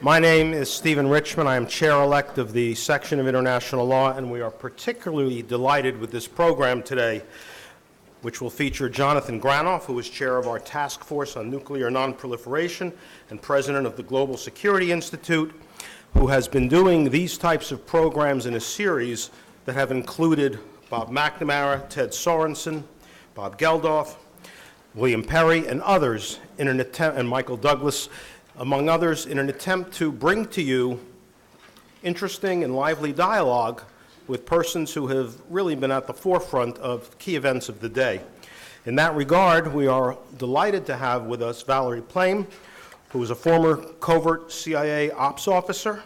My name is Stephen Richmond. I am chair-elect of the section of international law, and we are particularly delighted with this program today, which will feature Jonathan Granoff, who is chair of our task force on nuclear nonproliferation and president of the Global Security Institute, who has been doing these types of programs in a series that have included Bob McNamara, Ted Sorensen, Bob Geldof, William Perry, and others in an attempt, and Michael Douglas, among others, in an attempt to bring to you interesting and lively dialogue with persons who have really been at the forefront of key events of the day. In that regard, we are delighted to have with us Valerie Plame, who is a former covert CIA ops officer,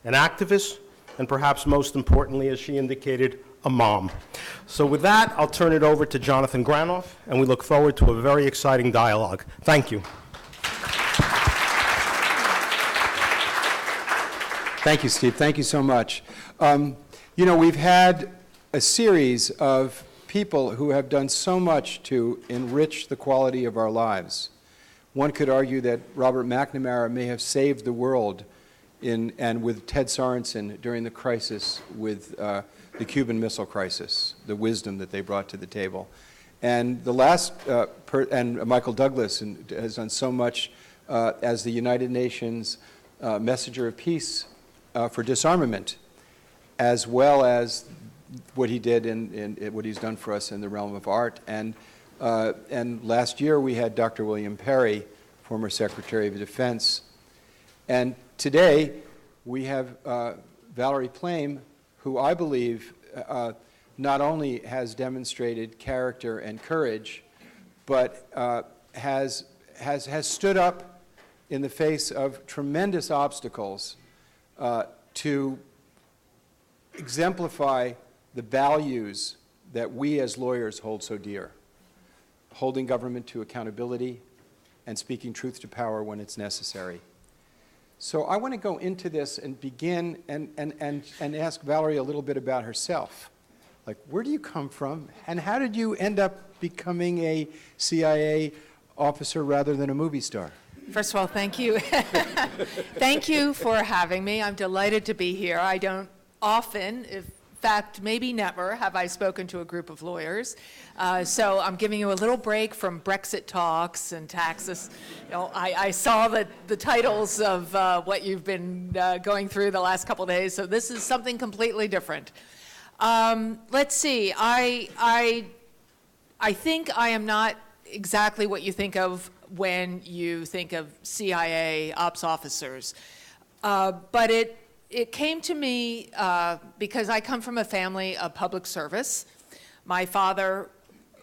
an activist, and perhaps most importantly, as she indicated, a mom. So with that, I'll turn it over to Jonathan Granoff, and we look forward to a very exciting dialogue. Thank you. Thank you, Steve. Thank you so much. You know, we've had a series of people who have done so much to enrich the quality of our lives. One could argue that Robert McNamara may have saved the world and with Ted Sorensen during the crisis with the Cuban Missile Crisis, the wisdom that they brought to the table. And the last, and Michael Douglas has done so much as the United Nations messenger of peace for disarmament, as well as what he did in what he's done for us in the realm of art. And last year we had Dr. William Perry, former Secretary of Defense. And today we have Valerie Plame, who I believe not only has demonstrated character and courage, but has stood up in the face of tremendous obstacles to exemplify the values that we as lawyers hold so dear, holding government to accountability and speaking truth to power when it's necessary. So I want to go into this and begin and ask Valerie a little bit about herself. Like, where do you come from, and how did you end up becoming a CIA officer rather than a movie star? First of all, thank you. Thank you for having me. I'm delighted to be here. I don't often, in fact, maybe never, have I spoken to a group of lawyers. So I'm giving you a little break from Brexit talks and taxes. You know, I saw the titles of what you've been going through the last couple of days, so this is something completely different. Let's see. I think I am not exactly what you think of when you think of CIA ops officers. But it came to me because I come from a family of public service. My father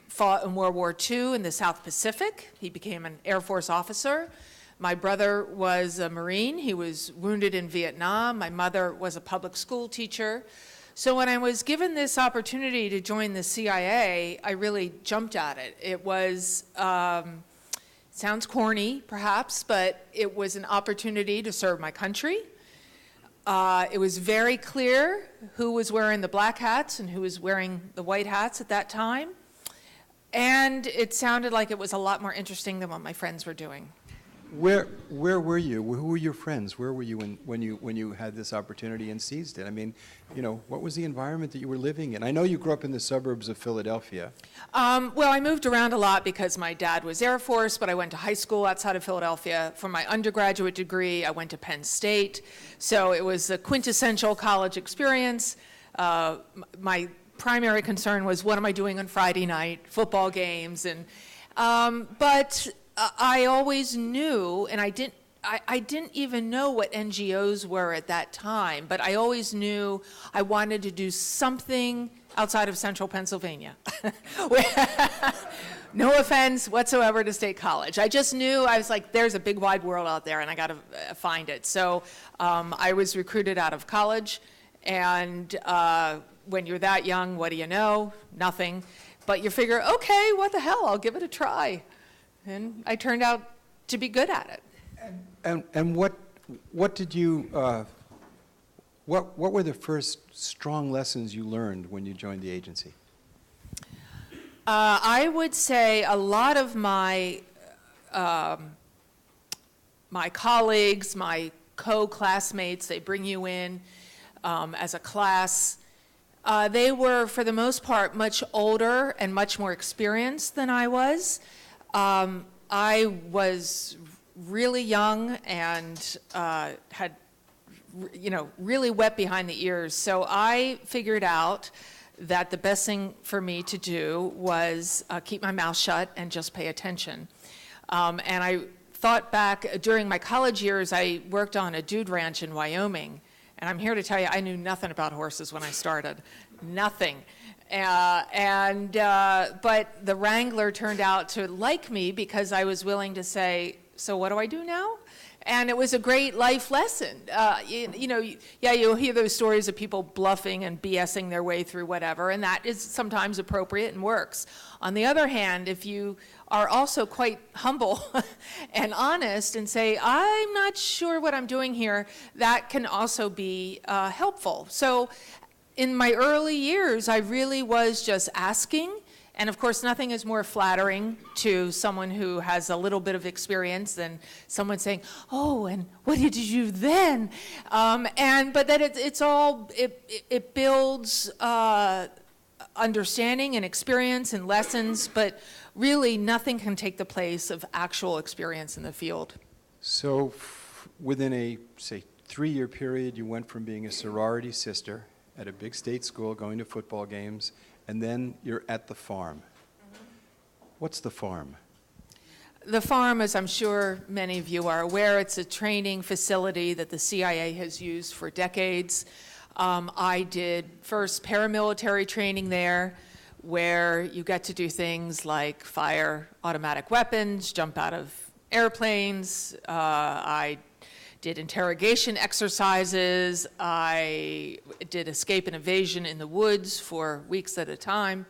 fought in World War II in the South Pacific. He became an Air Force officer. My brother was a Marine. He was wounded in Vietnam. My mother was a public school teacher. So when I was given this opportunity to join the CIA, I really jumped at it. It was, sounds corny perhaps, but it was an opportunity to serve my country. It was very clear who was wearing the black hats and who was wearing the white hats at that time. And it sounded like it was a lot more interesting than what my friends were doing. Where were you? Who were your friends? Where were you when you had this opportunity and seized it? I mean, you know, what was the environment that you were living in? I know you grew up in the suburbs of Philadelphia. Well, I moved around a lot because my dad was Air Force, but I went to high school outside of Philadelphia. For my undergraduate degree, I went to Penn State. So it was a quintessential college experience. My primary concern was, what am I doing on Friday night? Football games. And but I always knew, and I didn't even know what NGOs were at that time, but I always knew I wanted to do something outside of central Pennsylvania. No offense whatsoever to State College. I just knew, I was like, there's a big wide world out there and I got to find it. So I was recruited out of college, and when you're that young, what do you know? Nothing. But you figure, okay, what the hell, I'll give it a try. And I turned out to be good at it. And what did you, what were the first strong lessons you learned when you joined the agency? I would say a lot of my my colleagues, my co-classmates. They bring you in as a class. They were, for the most part, much older and much more experienced than I was. I was really young and had, really wet behind the ears. So I figured out that the best thing for me to do was keep my mouth shut and just pay attention. And I thought back, during my college years, I worked on a dude ranch in Wyoming. And I'm here to tell you, I knew nothing about horses when I started. Nothing. But the wrangler turned out to like me because I was willing to say, so what do I do now? And it was a great life lesson. You'll hear those stories of people bluffing and BSing their way through whatever, and that is sometimes appropriate and works. On the other hand, if you are also quite humble and honest and say, I'm not sure what I'm doing here, that can also be helpful. So in my early years, I really was just asking. And of course, nothing is more flattering to someone who has a little bit of experience than someone saying, oh, and what did you do then? But that it builds understanding and experience and lessons, but really nothing can take the place of actual experience in the field. So within a, say, 3-year period, you went from being a sorority sister at a big state school, going to football games, and then you're at the farm. What's the farm? The farm, as I'm sure many of you are aware, it's a training facility that the CIA has used for decades. I did first paramilitary training there, where you get to do things like fire automatic weapons, jump out of airplanes. I did interrogation exercises. I did escape and evasion in the woods for weeks at a time.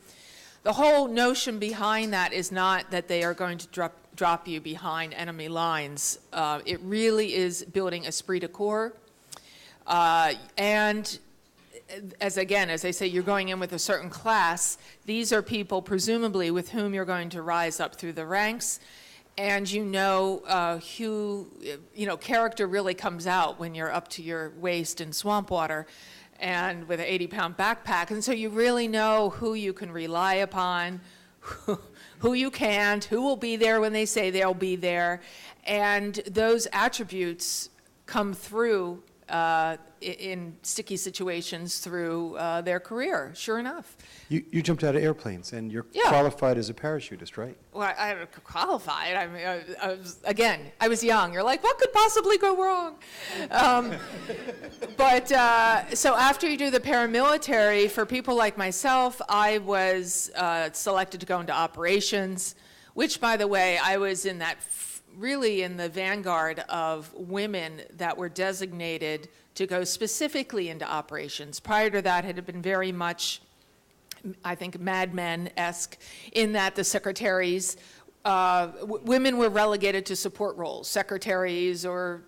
The whole notion behind that is not that they are going to drop you behind enemy lines. It really is building esprit de corps. And as I say, you're going in with a certain class. These are people presumably with whom you're going to rise up through the ranks. And character really comes out when you're up to your waist in swamp water and with an 80-pound backpack. And so you really know who you can rely upon, who you can't, who will be there when they say they'll be there. And those attributes come through in sticky situations through their career, sure enough. You jumped out of airplanes, and you're Yeah. qualified as a parachutist, right? Well, I qualified. I mean, I was young. You're like, what could possibly go wrong? So after you do the paramilitary, for people like myself, I was selected to go into operations, which, by the way, I was in that really in the vanguard of women that were designated to go specifically into operations. Prior to that, it had been very much, I think, Mad Men-esque, in that the secretaries, women were relegated to support roles, secretaries or,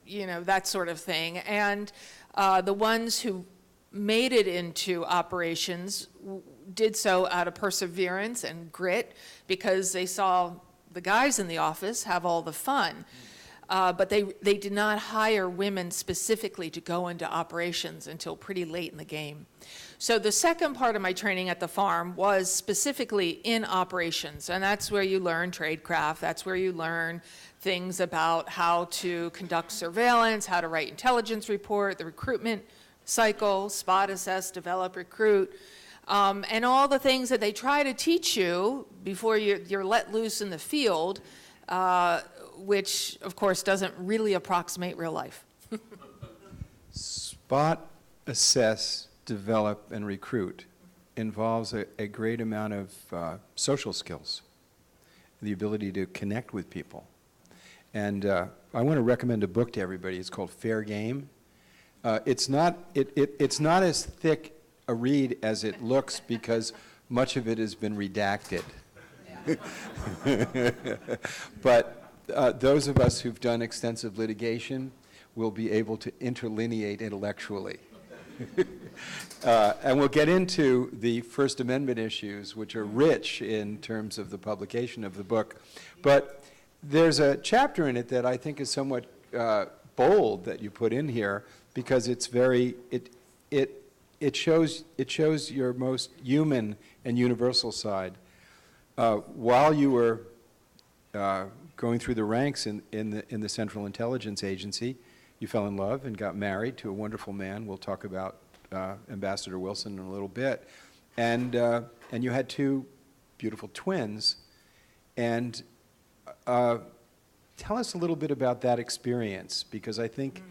that sort of thing. And the ones who made it into operations did so out of perseverance and grit because they saw the guys in the office have all the fun. But they did not hire women specifically to go into operations until pretty late in the game. So the second part of my training at the farm was specifically in operations, and that's where you learn tradecraft. That's where you learn things about how to conduct surveillance, how to write intelligence report, the recruitment cycle, spot, assess, develop, recruit, and all the things that they try to teach you before you're let loose in the field, which, of course, doesn't really approximate real life. Spot, assess, develop, and recruit involves a great amount of social skills, the ability to connect with people. And I want to recommend a book to everybody. It's called Fair Game. It's not as thick a read as it looks because much of it has been redacted. But those of us who've done extensive litigation will be able to interlineate intellectually. And we'll get into the First Amendment issues, which are rich in terms of the publication of the book. But there's a chapter in it that I think is somewhat bold that you put in here, because it's very, it shows your most human and universal side. While you were going through the ranks in the Central Intelligence Agency, you fell in love and got married to a wonderful man. We'll talk about Ambassador Wilson in a little bit. And you had two beautiful twins. And tell us a little bit about that experience, because I think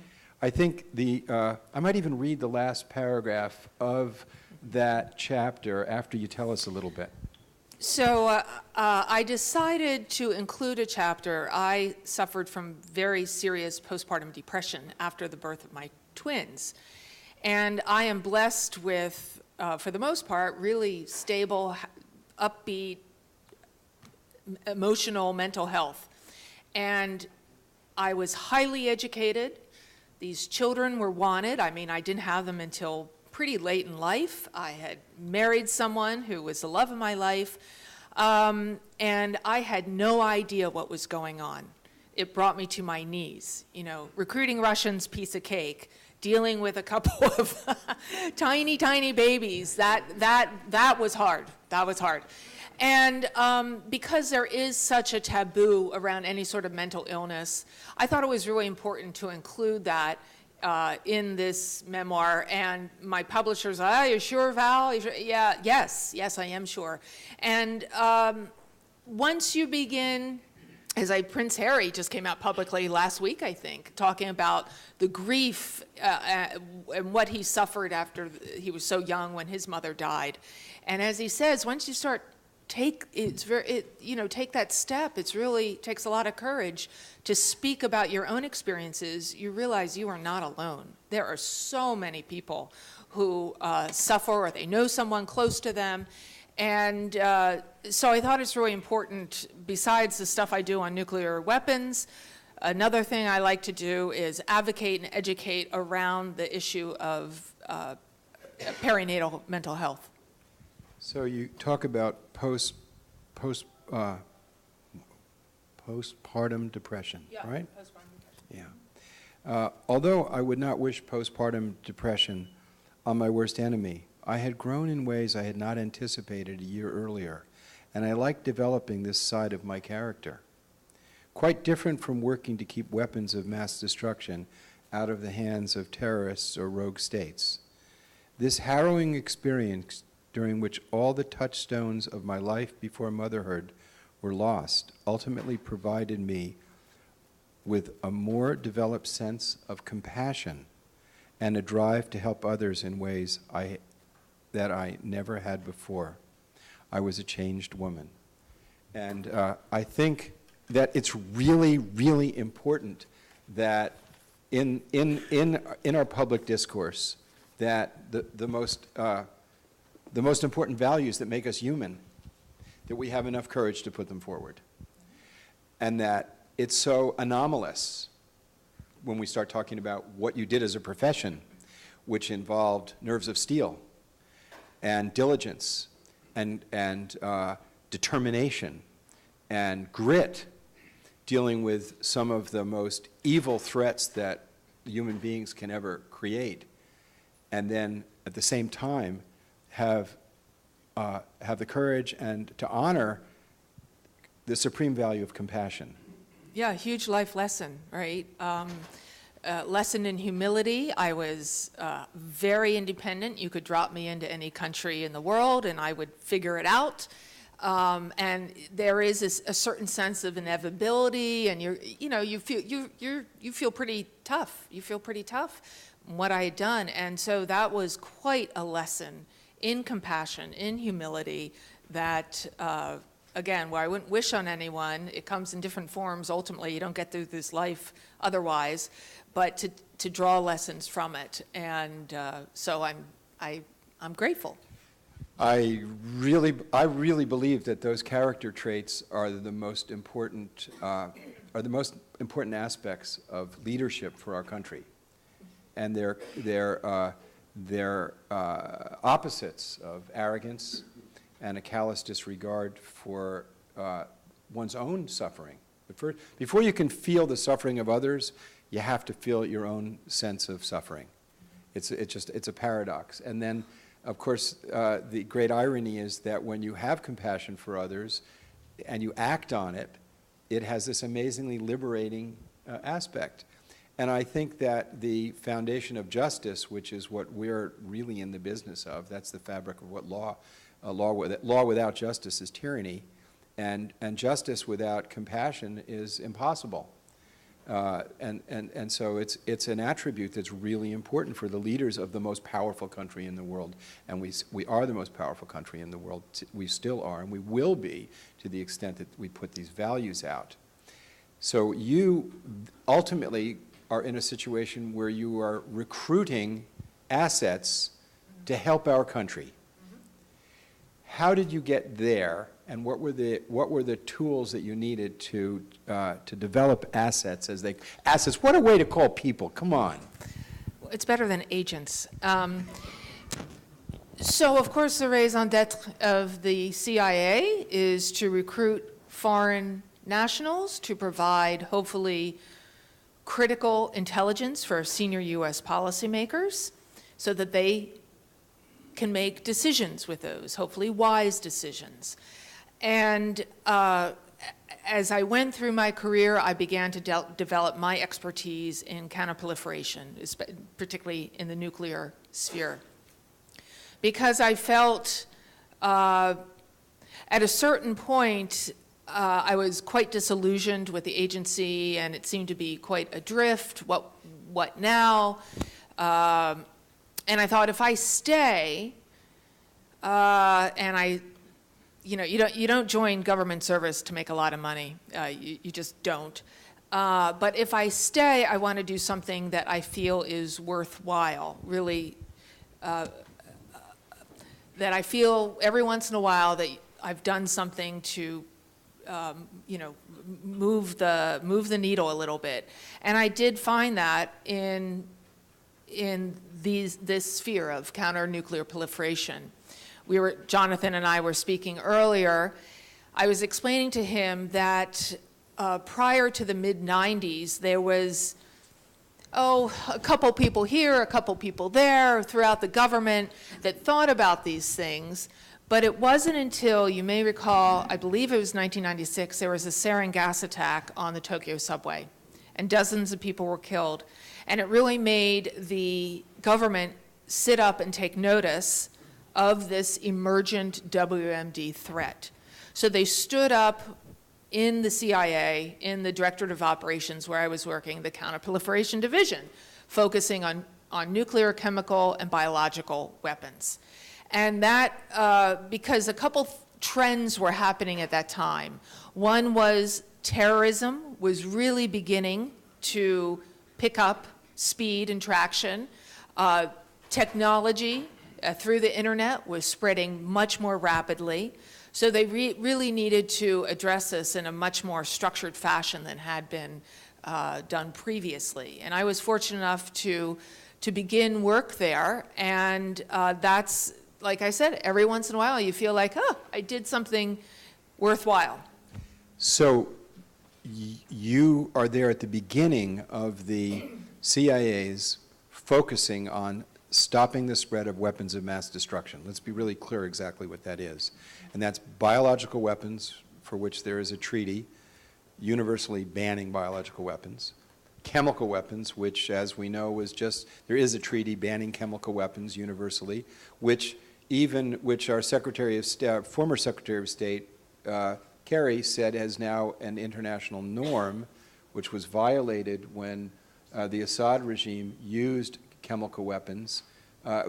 I might even read the last paragraph of that chapter after you tell us a little bit. So I decided to include a chapter. I suffered from very serious postpartum depression after the birth of my twins. And I am blessed with, for the most part, really stable, upbeat, emotional, mental health. And I was highly educated. These children were wanted. I mean, I didn't have them until pretty late in life. I had married someone who was the love of my life, and I had no idea what was going on. It brought me to my knees. You know, recruiting Russians, piece of cake. Dealing with a couple of tiny, tiny babies, that was hard. That was hard. And because there is such a taboo around any sort of mental illness, I thought it was really important to include that in this memoir. And my publishers, are you sure, Val? You sure? Yeah, yes, I am sure. And once you begin, Prince Harry just came out publicly last week, I think, talking about the grief and what he suffered after he was so young when his mother died. And as he says, once you start take that step, it really takes a lot of courage to speak about your own experiences. You realize you are not alone. There are so many people who suffer, or they know someone close to them. And so I thought it's really important, besides the stuff I do on nuclear weapons, another thing I like to do is advocate and educate around the issue of perinatal mental health. So you talk about postpartum depression, right? Postpartum depression. Yeah. Although I would not wish postpartum depression on my worst enemy, I had grown in ways I had not anticipated a year earlier, and I liked developing this side of my character. Quite different from working to keep weapons of mass destruction out of the hands of terrorists or rogue states. This harrowing experience, during which all the touchstones of my life before motherhood were lost, ultimately provided me with a more developed sense of compassion and a drive to help others in ways that I never had before. I was a changed woman. And I think that it's really, really important that in our public discourse, that the most important values that make us human, that we have enough courage to put them forward. And that it's so anomalous when we start talking about what you did as a profession, which involved nerves of steel, and diligence, and determination, and grit, dealing with some of the most evil threats that human beings can ever create, and then at the same time have the courage and to honor the supreme value of compassion. Yeah, huge life lesson, right? Lesson in humility. I was very independent. You could drop me into any country in the world and I would figure it out. And there is a certain sense of inevitability, and you feel pretty tough. You feel pretty tough in what I had done. And so that was quite a lesson in compassion, in humility, that again, where I wouldn't wish on anyone. It comes in different forms. Ultimately, you don't get through this life otherwise, but to draw lessons from it. And so I'm grateful. I really believe that those character traits are the most important aspects of leadership for our country, and they're opposites of arrogance and a callous disregard for one's own suffering. Before you can feel the suffering of others, you have to feel your own sense of suffering. It's a paradox. And then, of course, the great irony is that when you have compassion for others and you act on it, it has this amazingly liberating aspect. And I think that the foundation of justice, which is what we're really in the business of, that's the fabric of what law without justice is tyranny, and justice without compassion is impossible. And so it's an attribute that's really important for the leaders of the most powerful country in the world. And we are the most powerful country in the world. We still are, and we will be to the extent that we put these values out. So you ultimately are in a situation where you are recruiting assets to help our country. How did you get there, and what were the tools that you needed to develop assets assets? What a way to call people! Come on. It's better than agents. So, of course, the raison d'etre of the CIA is to recruit foreign nationals to provide, hopefully, critical intelligence for senior U.S. policymakers so that they can make decisions with those, hopefully wise decisions. And as I went through my career, I began to develop my expertise in counterproliferation, particularly in the nuclear sphere. Because I felt at a certain point, I was quite disillusioned with the agency, and it seemed to be quite adrift. What now? And I thought, if I stay, and you don't join government service to make a lot of money. You just don't. But if I stay, I want to do something that I feel is worthwhile. Really, that I feel every once in a while that I've done something to move the needle a little bit. And I did find that in this sphere of counter-nuclear proliferation. Jonathan and I were speaking earlier. I was explaining to him that prior to the mid-90s, there was, a couple people here, a couple people there throughout the government that thought about these things. But it wasn't until, you may recall, I believe it was 1996, there was a sarin gas attack on the Tokyo subway, and dozens of people were killed. And it really made the government sit up and take notice of this emergent WMD threat. So they stood up in the CIA, in the Directorate of Operations where I was working, the Counterproliferation Division, focusing on nuclear, chemical, and biological weapons. And that, because a couple trends were happening at that time. One was terrorism was really beginning to pick up speed and traction. Technology through the internet was spreading much more rapidly. So they really needed to address this in a much more structured fashion than had been done previously. And I was fortunate enough to begin work there. And that's, like I said, every once in a while you feel like, I did something worthwhile. So you are there at the beginning of the CIA's focusing on stopping the spread of weapons of mass destruction. Let's be really clear exactly what that is. And that's biological weapons, for which there is a treaty universally banning biological weapons. Chemical weapons, which, as we know, there is a treaty banning chemical weapons universally, which our former Secretary of State, Kerry, said is now an international norm, which was violated when the Assad regime used chemical weapons.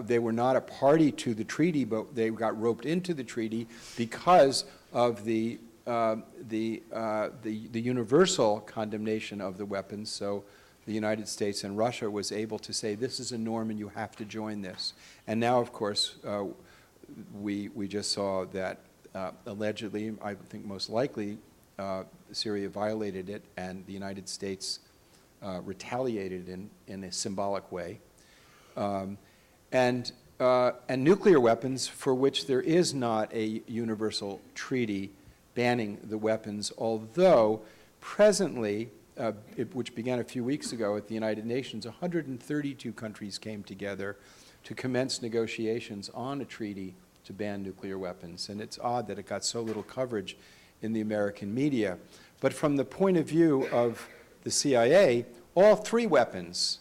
They were not a party to the treaty, but they got roped into the treaty because of the universal condemnation of the weapons. So the United States and Russia was able to say, this is a norm and you have to join this. And now, of course, we just saw that allegedly, I think most likely, Syria violated it, and the United States retaliated in a symbolic way. And nuclear weapons, for which there is not a universal treaty banning the weapons, although presently which began a few weeks ago at the United Nations, 132 countries came together to commence negotiations on a treaty to ban nuclear weapons. And it's odd that it got so little coverage in the American media. But from the point of view of the CIA, all three weapons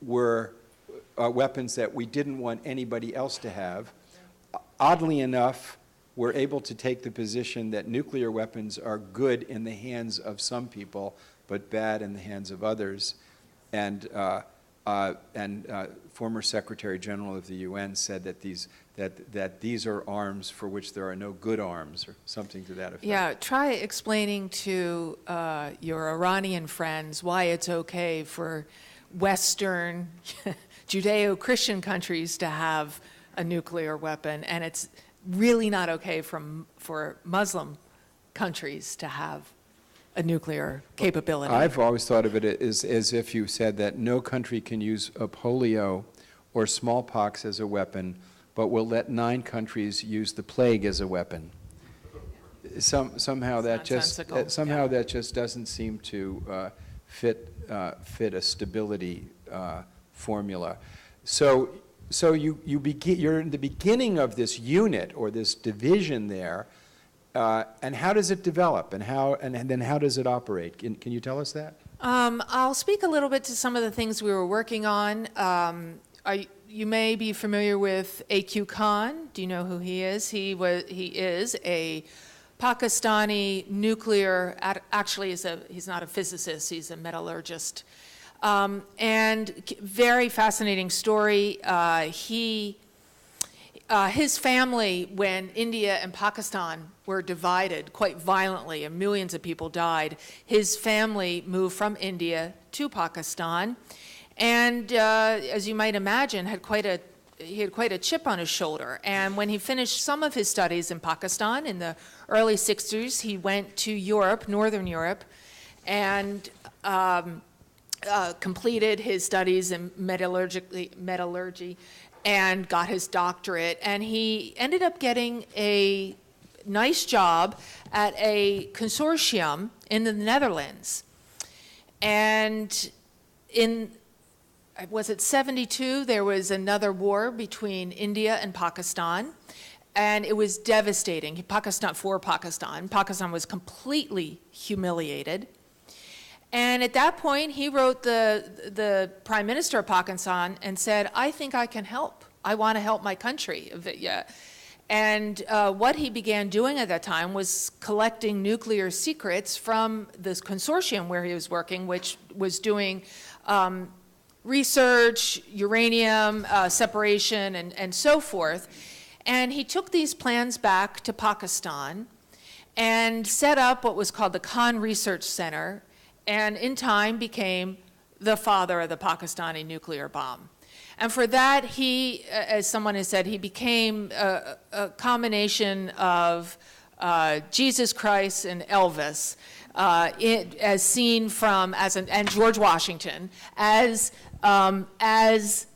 were weapons that we didn't want anybody else to have. Oddly enough, we're able to take the position that nuclear weapons are good in the hands of some people, but bad in the hands of others. And former Secretary General of the UN said that these are arms for which there are no good arms, or something to that effect. Yeah, try explaining to your Iranian friends why it's okay for Western Judeo-Christian countries to have a nuclear weapon, and it's really not okay for Muslim countries to have a nuclear capability. I've always thought of it as if you said that no country can use polio or smallpox as a weapon, but will let 9 countries use the plague as a weapon. Somehow that just doesn't seem to fit a stability formula. So you're in the beginning of this unit or this division there, and how does it develop, and then how does it operate? Can you tell us that? I'll speak a little bit to some of the things we were working on. You may be familiar with A.Q. Khan. Do you know who he is? He is a Pakistani nuclear, actually he's not a physicist, he's a metallurgist. And very fascinating story. His family, when India and Pakistan were divided quite violently and millions of people died, his family moved from India to Pakistan. And as you might imagine, he had quite a chip on his shoulder. And when he finished some of his studies in Pakistan in the early 60s, he went to Europe, Northern Europe, and completed his studies in metallurgy and got his doctorate. And he ended up getting a nice job at a consortium in the Netherlands. And was it 72, there was another war between India and Pakistan, and it was devastating. Pakistan was completely humiliated. And at that point, he wrote the Prime Minister of Pakistan and said, I think I can help. I want to help my country. And what he began doing at that time was collecting nuclear secrets from this consortium where he was working, which was doing research, uranium separation, and so forth. And he took these plans back to Pakistan and set up what was called the Khan Research Center, and in time became the father of the Pakistani nuclear bomb. And for that, he, as someone has said, he became a combination of Jesus Christ and Elvis, as seen from, and George Washington, as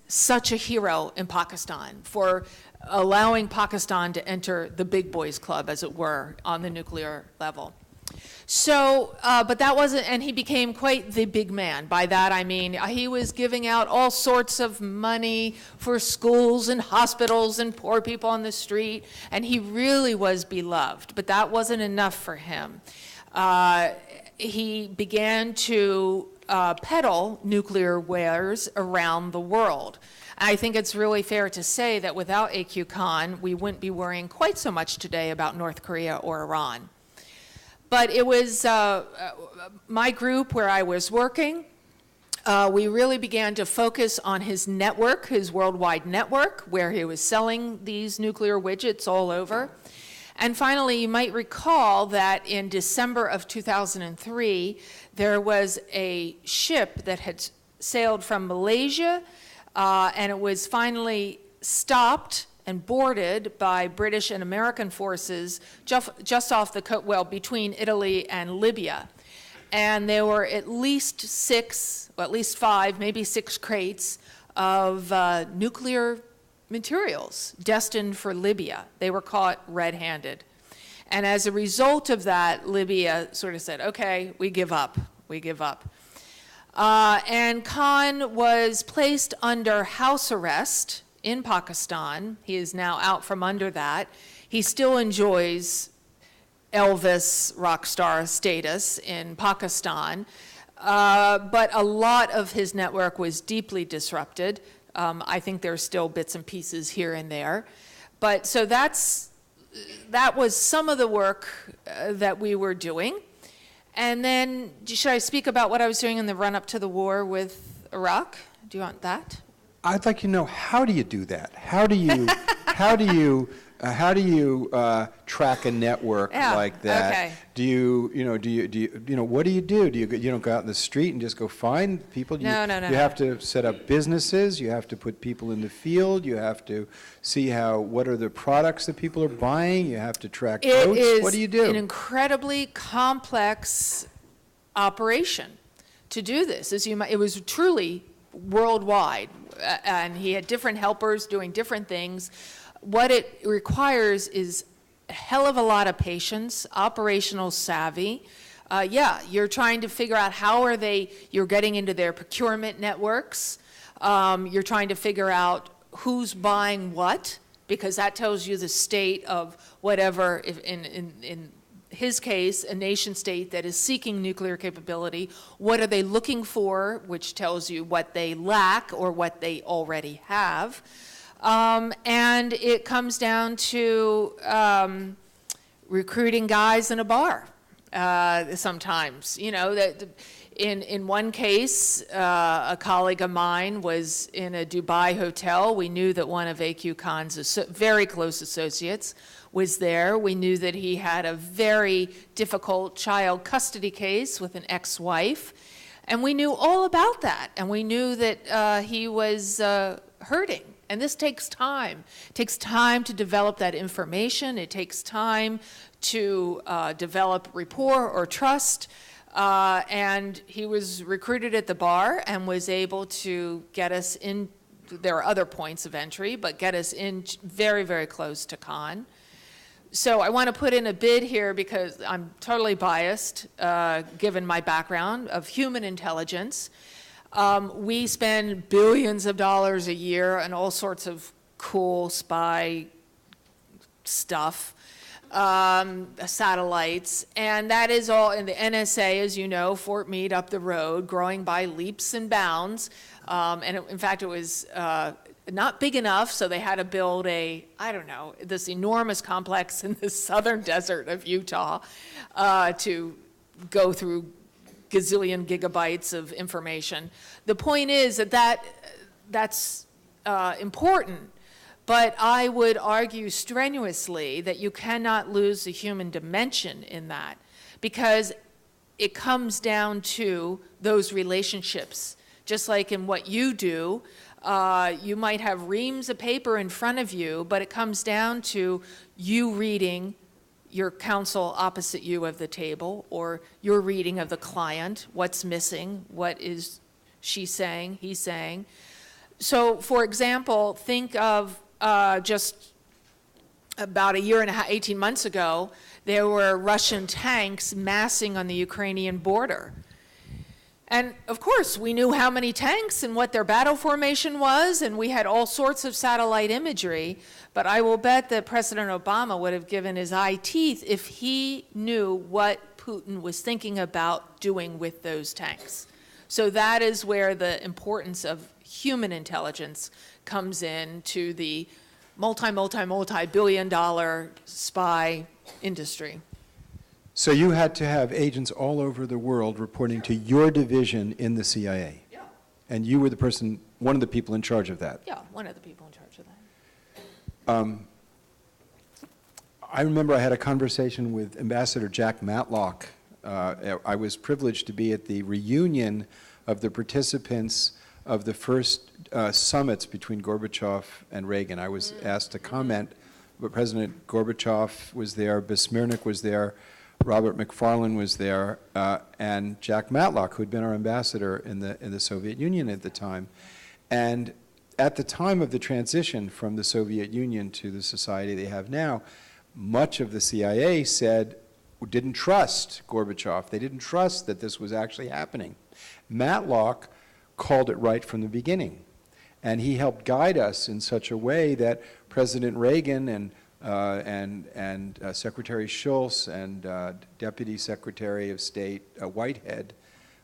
such a hero in Pakistan for allowing Pakistan to enter the big boys club, as it were, on the nuclear level. So, but that wasn't, and he became quite the big man. By that I mean he was giving out all sorts of money for schools and hospitals and poor people on the street, and he really was beloved, but that wasn't enough for him. He began to peddle nuclear wares around the world. I think it's really fair to say that without A.Q. Khan, we wouldn't be worrying quite so much today about North Korea or Iran. But it was my group where I was working. We really began to focus on his network, his worldwide network, where he was selling these nuclear widgets all over. And finally, you might recall that in December of 2003, there was a ship that had sailed from Malaysia, and it was finally stopped and boarded by British and American forces just off the coast, well, between Italy and Libya. And there were at least 5, maybe 6 crates of nuclear materials destined for Libya. They were caught red-handed. And as a result of that, Libya sort of said, okay, we give up. we give up. And Khan was placed under house arrest in Pakistan. He is now out from under that. He still enjoys Elvis rock star status in Pakistan, but a lot of his network was deeply disrupted. I think there's still bits and pieces here and there. But so that was some of the work that we were doing. And then, should I speak about what I was doing in the run-up to the war with Iraq? Do you want that? I'd like to know, how do you do that? How do you track a network like that? Okay. What do you do? Do you go out in the street and just go find people? No. You have to set up businesses. You have to put people in the field. You have to see what are the products that people are buying. You have to track votes. What do you do? It is an incredibly complex operation to do this. It was truly worldwide, and he had different helpers doing different things. What it requires is a hell of a lot of patience, operational savvy. You're trying to figure out you're getting into their procurement networks. You're trying to figure out who's buying what, because that tells you the state of whatever, if in his case, a nation state that is seeking nuclear capability. What are they looking for, which tells you what they lack or what they already have. And it comes down to recruiting guys in a bar sometimes. In one case, a colleague of mine was in a Dubai hotel. We knew that one of A.Q. Khan's very close associates was there. We knew that he had a very difficult child custody case with an ex-wife. And we knew all about that. And we knew that he was hurting. And this takes time. It takes time to develop that information. It takes time to develop rapport or trust. And he was recruited at the bar and was able to get us in. There are other points of entry, but get us in very, very close to Khan. So I want to put in a bid here because I'm totally biased, given my background of human intelligence. We spend billions of dollars a year on all sorts of cool spy stuff, satellites, and that is all in the NSA, as you know, Fort Meade up the road, growing by leaps and bounds. In fact, it was not big enough, so they had to build this enormous complex in the southern desert of Utah to go through gazillion gigabytes of information. The point is that's important, but I would argue strenuously that you cannot lose the human dimension in that, because it comes down to those relationships. Just like in what you do, you might have reams of paper in front of you, but it comes down to you reading your counsel opposite you of the table, or your reading of the client, what's missing, what is she saying, he saying. So, for example, think of just about a year and a half, 18 months ago, there were Russian tanks massing on the Ukrainian border. And of course, we knew how many tanks and what their battle formation was, and we had all sorts of satellite imagery, but I will bet that President Obama would have given his eye teeth if he knew what Putin was thinking about doing with those tanks. So that is where the importance of human intelligence comes in to the multi-billion-dollar spy industry. So you had to have agents all over the world reporting to your division in the CIA? Yeah. And you were one of the people in charge of that? Yeah, one of the people in charge of that. I remember I had a conversation with Ambassador Jack Matlock. I was privileged to be at the reunion of the participants of the first summits between Gorbachev and Reagan. I was asked to comment, but President Gorbachev was there, Besmirnik was there, Robert McFarlane was there, and Jack Matlock, who had been our ambassador in the Soviet Union at the time. And at the time of the transition from the Soviet Union to the society they have now, much of the CIA said, didn't trust Gorbachev. They didn't trust that this was actually happening. Matlock called it right from the beginning. And he helped guide us in such a way that President Reagan and Secretary Shultz and Deputy Secretary of State Whitehead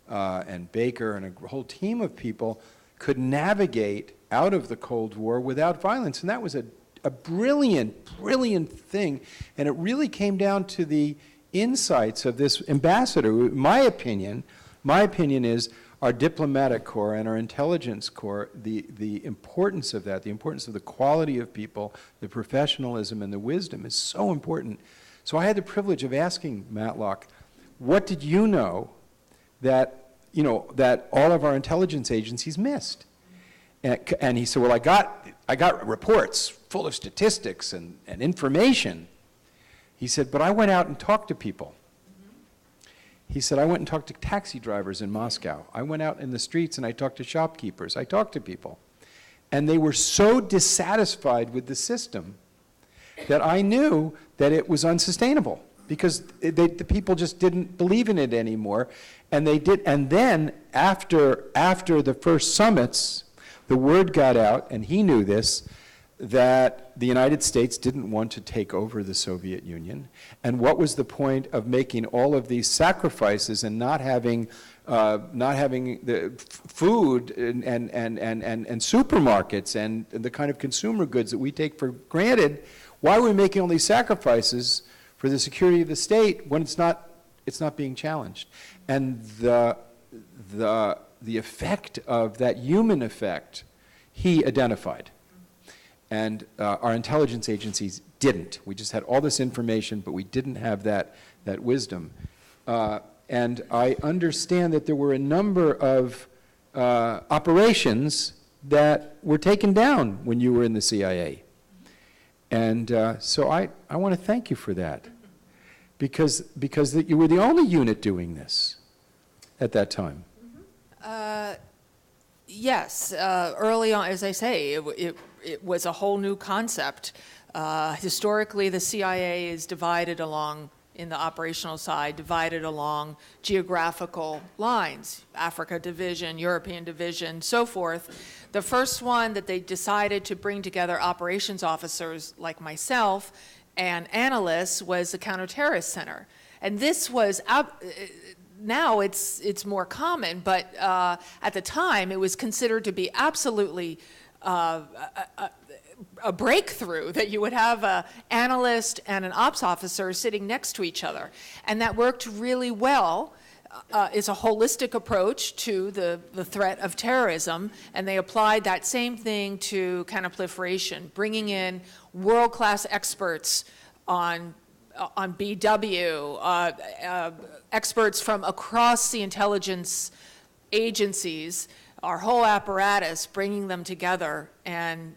and Baker and a whole team of people could navigate out of the Cold War without violence. And that was a brilliant, brilliant thing. And it really came down to the insights of this ambassador. My opinion is our diplomatic corps and our intelligence corps, the importance of that, the importance of the quality of people, the professionalism and the wisdom is so important. So I had the privilege of asking Matlock, what did you know that all of our intelligence agencies missed? And he said, well, I got reports full of statistics and information. He said, but I went out and talked to people. He said, I went and talked to taxi drivers in Moscow. I went out in the streets and I talked to shopkeepers. I talked to people. And they were so dissatisfied with the system that I knew that it was unsustainable because the people just didn't believe in it anymore. And they did. And then after the first summits, the word got out, and he knew this, that the United States didn't want to take over the Soviet Union. And what was the point of making all of these sacrifices and not having the food and supermarkets and the kind of consumer goods that we take for granted? Why are we making all these sacrifices for the security of the state when it's not being challenged? And the effect of that human effect, he identified. And our intelligence agencies didn't. We just had all this information, but we didn't have that wisdom. And I understand that there were a number of operations that were taken down when you were in the CIA. And so I want to thank you for that, because you were the only unit doing this at that time. Yes, early on, as I say, it was a whole new concept. Historically, the CIA is divided along, in the operational side, divided along geographical lines, Africa Division, European Division, so forth. The first one that they decided to bring together operations officers like myself and analysts was the Counterterrorist Center. And this was, now it's more common, but at the time it was considered to be absolutely a breakthrough that you would have an analyst and an ops officer sitting next to each other. And that worked really well. It's a holistic approach to the threat of terrorism, and they applied that same thing to counterproliferation, bringing in world-class experts on BW, experts from across the intelligence agencies, our whole apparatus, bringing them together, and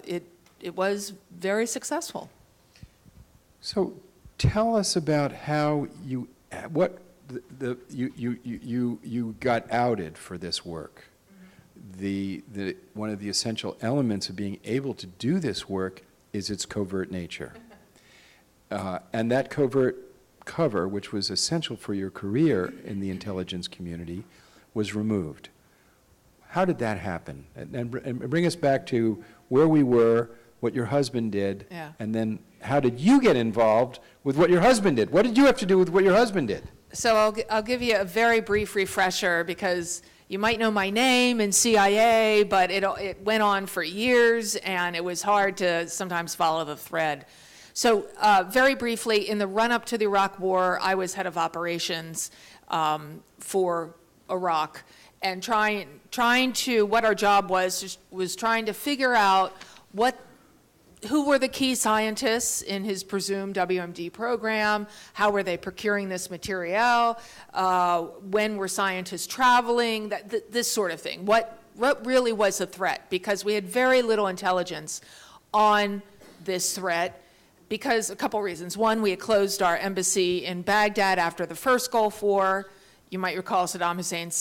it was very successful. So tell us about how you got outed for this work. One of the essential elements of being able to do this work is its covert nature. And that covert cover, which was essential for your career in the intelligence community, was removed. How did that happen? And bring us back to where we were, what your husband did, and then how did you get involved with what your husband did? What did you have to do with what your husband did? So I'll give you a very brief refresher, because you might know my name in CIA, but it went on for years, and it was hard to sometimes follow the thread. So very briefly, in the run-up to the Iraq War, I was head of operations for Iraq, and what our job was trying to figure out who were the key scientists in his presumed WMD program, how were they procuring this material, when were scientists traveling, this sort of thing. What really was a threat? Because we had very little intelligence on this threat, because a couple reasons. One, we had closed our embassy in Baghdad after the first Gulf War. You might recall Saddam Hussein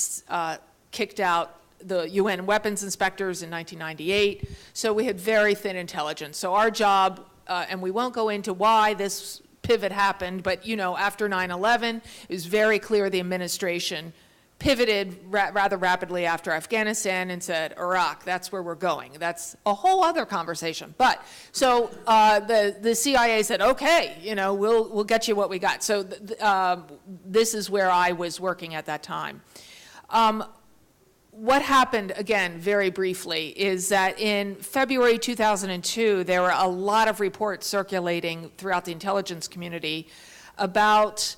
kicked out the UN weapons inspectors in 1998. So we had very thin intelligence. So our job, and we won't go into why this pivot happened, but after 9/11, it was very clear the administration pivoted rather rapidly after Afghanistan and said, Iraq, that's where we're going. That's a whole other conversation. But so the CIA said, okay, we'll get you what we got. So this is where I was working at that time. What happened, again, very briefly, is that in February 2002, there were a lot of reports circulating throughout the intelligence community about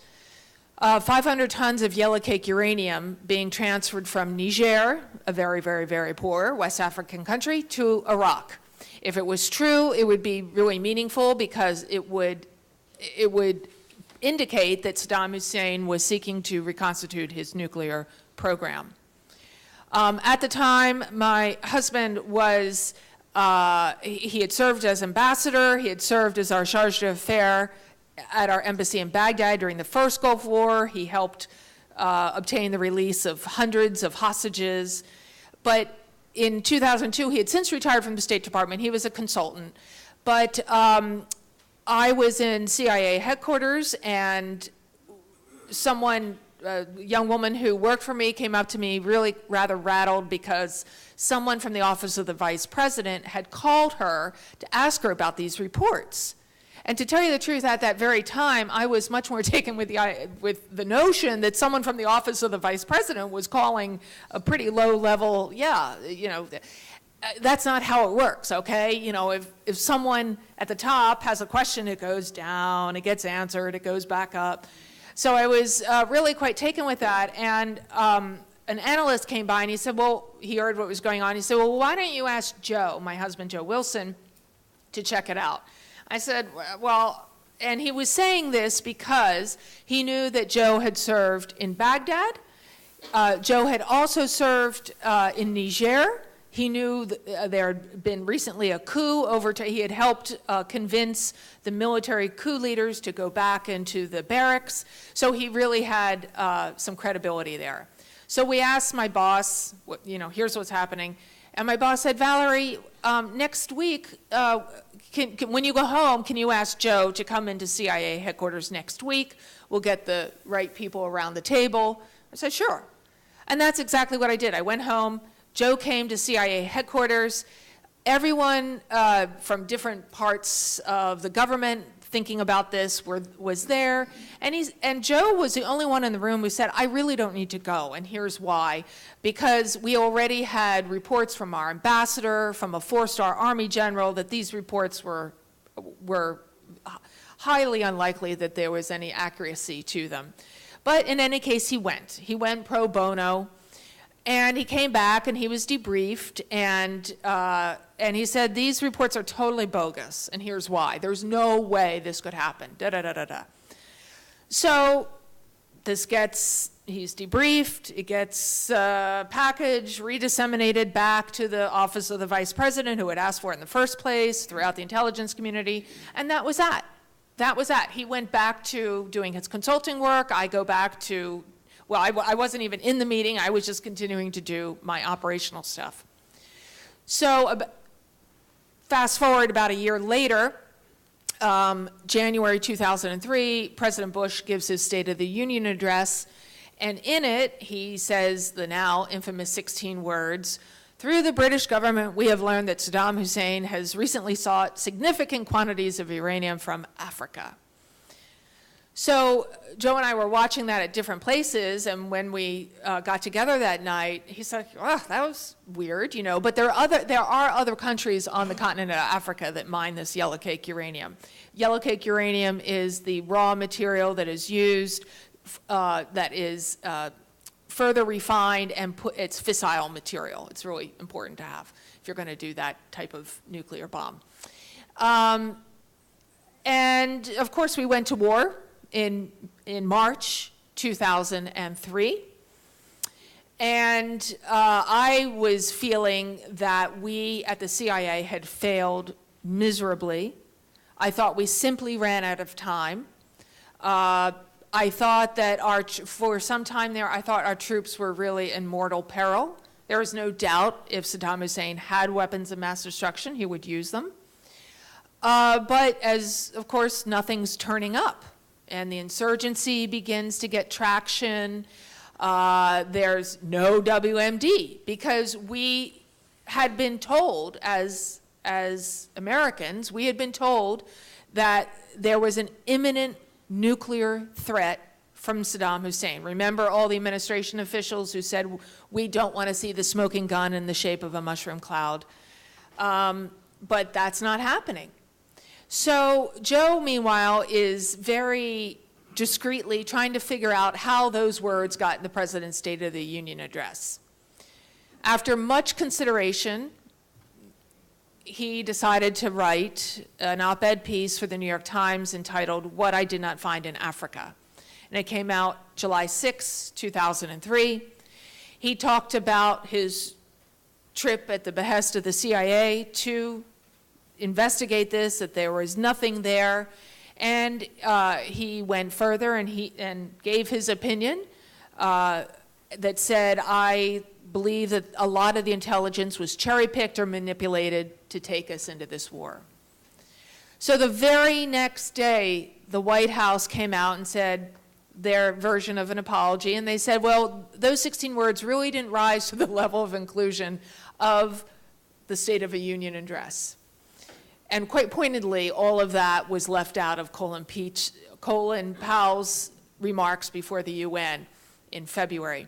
500 tons of yellow cake uranium being transferred from Niger, a very, very, very poor West African country, to Iraq. If it was true, it would be really meaningful because it would indicate that Saddam Hussein was seeking to reconstitute his nuclear program. At the time, my husband was, he had served as ambassador, he had served as our charge d'affaires at our embassy in Baghdad during the first Gulf War. He helped obtain the release of hundreds of hostages. But in 2002, he had since retired from the State Department. He was a consultant. But I was in CIA headquarters, and someone, a young woman who worked for me, came up to me really rather rattled because someone from the Office of the Vice President had called her to ask her about these reports. And to tell you the truth, at that very time, I was much more taken with the notion that someone from the Office of the Vice President was calling a pretty low level, that's not how it works, okay? If someone at the top has a question, it goes down, it gets answered, it goes back up. So I was really quite taken with that, and an analyst came by and he said, he heard what was going on. He said, why don't you ask Joe, my husband, Joe Wilson, to check it out? I said, and he was saying this because he knew that Joe had served in Baghdad. Joe had also served in Niger. He knew there had been recently a coup he had helped convince the military coup leaders to go back into the barracks. So he really had some credibility there. So we asked my boss, here's what's happening. And my boss said, Valerie, next week, when you go home, can you ask Joe to come into CIA headquarters next week? We'll get the right people around the table. I said, sure. And that's exactly what I did. I went home. Joe came to CIA headquarters. Everyone from different parts of the government thinking about this was there. And Joe was the only one in the room who said, I really don't need to go, and here's why. Because we already had reports from our ambassador, from a 4-star Army general, that these reports were highly unlikely that there was any accuracy to them. But in any case, he went. He went pro bono. And he came back and he was debriefed, and he said, these reports are totally bogus, and here's why. There's no way this could happen, da-da-da-da-da. So he's debriefed, it gets packaged, redisseminated back to the Office of the Vice President, who had asked for it in the first place, throughout the intelligence community, and that was that. That was that. He went back to doing his consulting work. I go back to I wasn't even in the meeting. I was just continuing to do my operational stuff. So fast forward about a year later, January 2003, President Bush gives his State of the Union address, and in it, he says the now infamous 16 words, through the British government, we have learned that Saddam Hussein has recently sought significant quantities of uranium from Africa. So Joe and I were watching that at different places, and when we got together that night, he said, that was weird, but there are other countries on the continent of Africa that mine this yellow cake uranium. Yellow cake uranium is the raw material that is used, that is further refined, and it's fissile material. It's really important to have if you're going to do that type of nuclear bomb. And of course, we went to war in March 2003. And I was feeling that we at the CIA had failed miserably. I thought we simply ran out of time. I thought that for some time there, I thought our troops were really in mortal peril. There was no doubt if Saddam Hussein had weapons of mass destruction, he would use them. But as, of course, nothing's turning up, and the insurgency begins to get traction, there's no WMD, because we had been told, as Americans, we had been told that there was an imminent nuclear threat from Saddam Hussein. Remember all the administration officials who said, we don't want to see the smoking gun in the shape of a mushroom cloud. But that's not happening. So Joe, meanwhile, is very discreetly trying to figure out how those words got in the President's State of the Union address. After much consideration, he decided to write an op-ed piece for the New York Times entitled, "What I Did Not Find in Africa." And it came out July 6, 2003. He talked about his trip at the behest of the CIA to investigate this, that there was nothing there. And he went further and gave his opinion that said, I believe that a lot of the intelligence was cherry-picked or manipulated to take us into this war. So the very next day, the White House came out and said their version of an apology, and they said, well, those 16 words really didn't rise to the level of inclusion of the State of the Union address. And quite pointedly, all of that was left out of Colin Powell's remarks before the UN in February.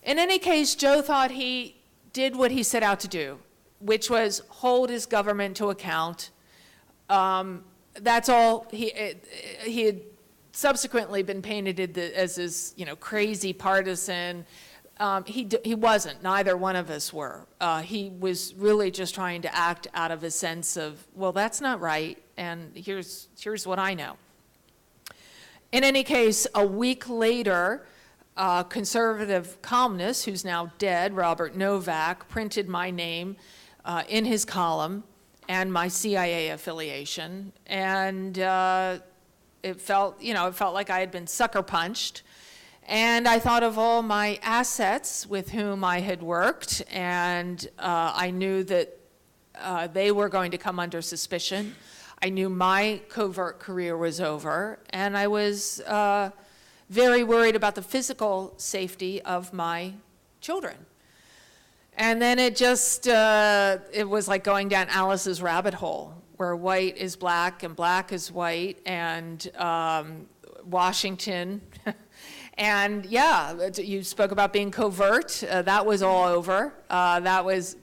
In any case, Joe thought he did what he set out to do, which was hold his government to account. That's all. He had subsequently been painted as this, crazy partisan. He wasn't. Neither one of us were. He was really just trying to act out of a sense of, well, that's not right, and here's what I know. In any case, a week later, a conservative columnist who's now dead, Robert Novak, printed my name in his column and my CIA affiliation, and it felt like I had been sucker punched. And I thought of all my assets with whom I had worked, and I knew that they were going to come under suspicion. I knew my covert career was over, and I was very worried about the physical safety of my children. And then it was like going down Alice's rabbit hole, where white is black and black is white, and Washington. And yeah, you spoke about being covert. That was all over. That was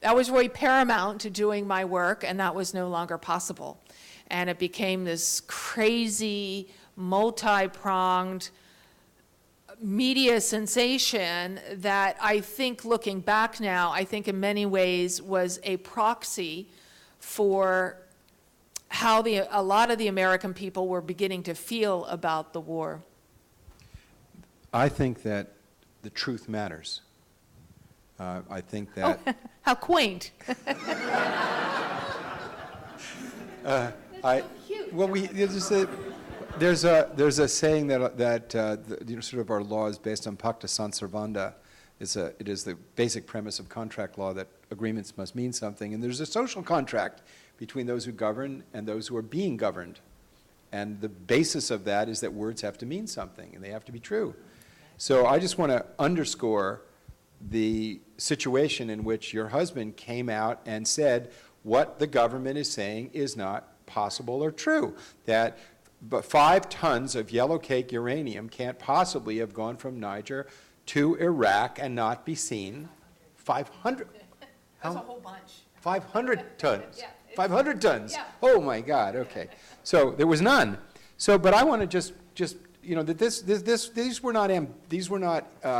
really paramount to doing my work, and that was no longer possible. And it became this crazy, multi-pronged media sensation that I think, looking back now, I think in many ways was a proxy for how a lot of the American people were beginning to feel about the war. I think that the truth matters. I think that... Oh, how quaint. There's a saying that sort of our law is based on pacta sunt servanda. It is the basic premise of contract law that agreements must mean something, and there's a social contract between those who govern and those who are being governed. And the basis of that is that words have to mean something, and they have to be true. So I just want to underscore the situation in which your husband came out and said what the government is saying is not possible or true, that 5 tons of yellow cake uranium can't possibly have gone from Niger to Iraq and not be seen. 500? That's a whole bunch. 500 tons. Yeah, 500 tons. Yeah. Oh my God. Okay. So there was none. So, but I want to just that these were not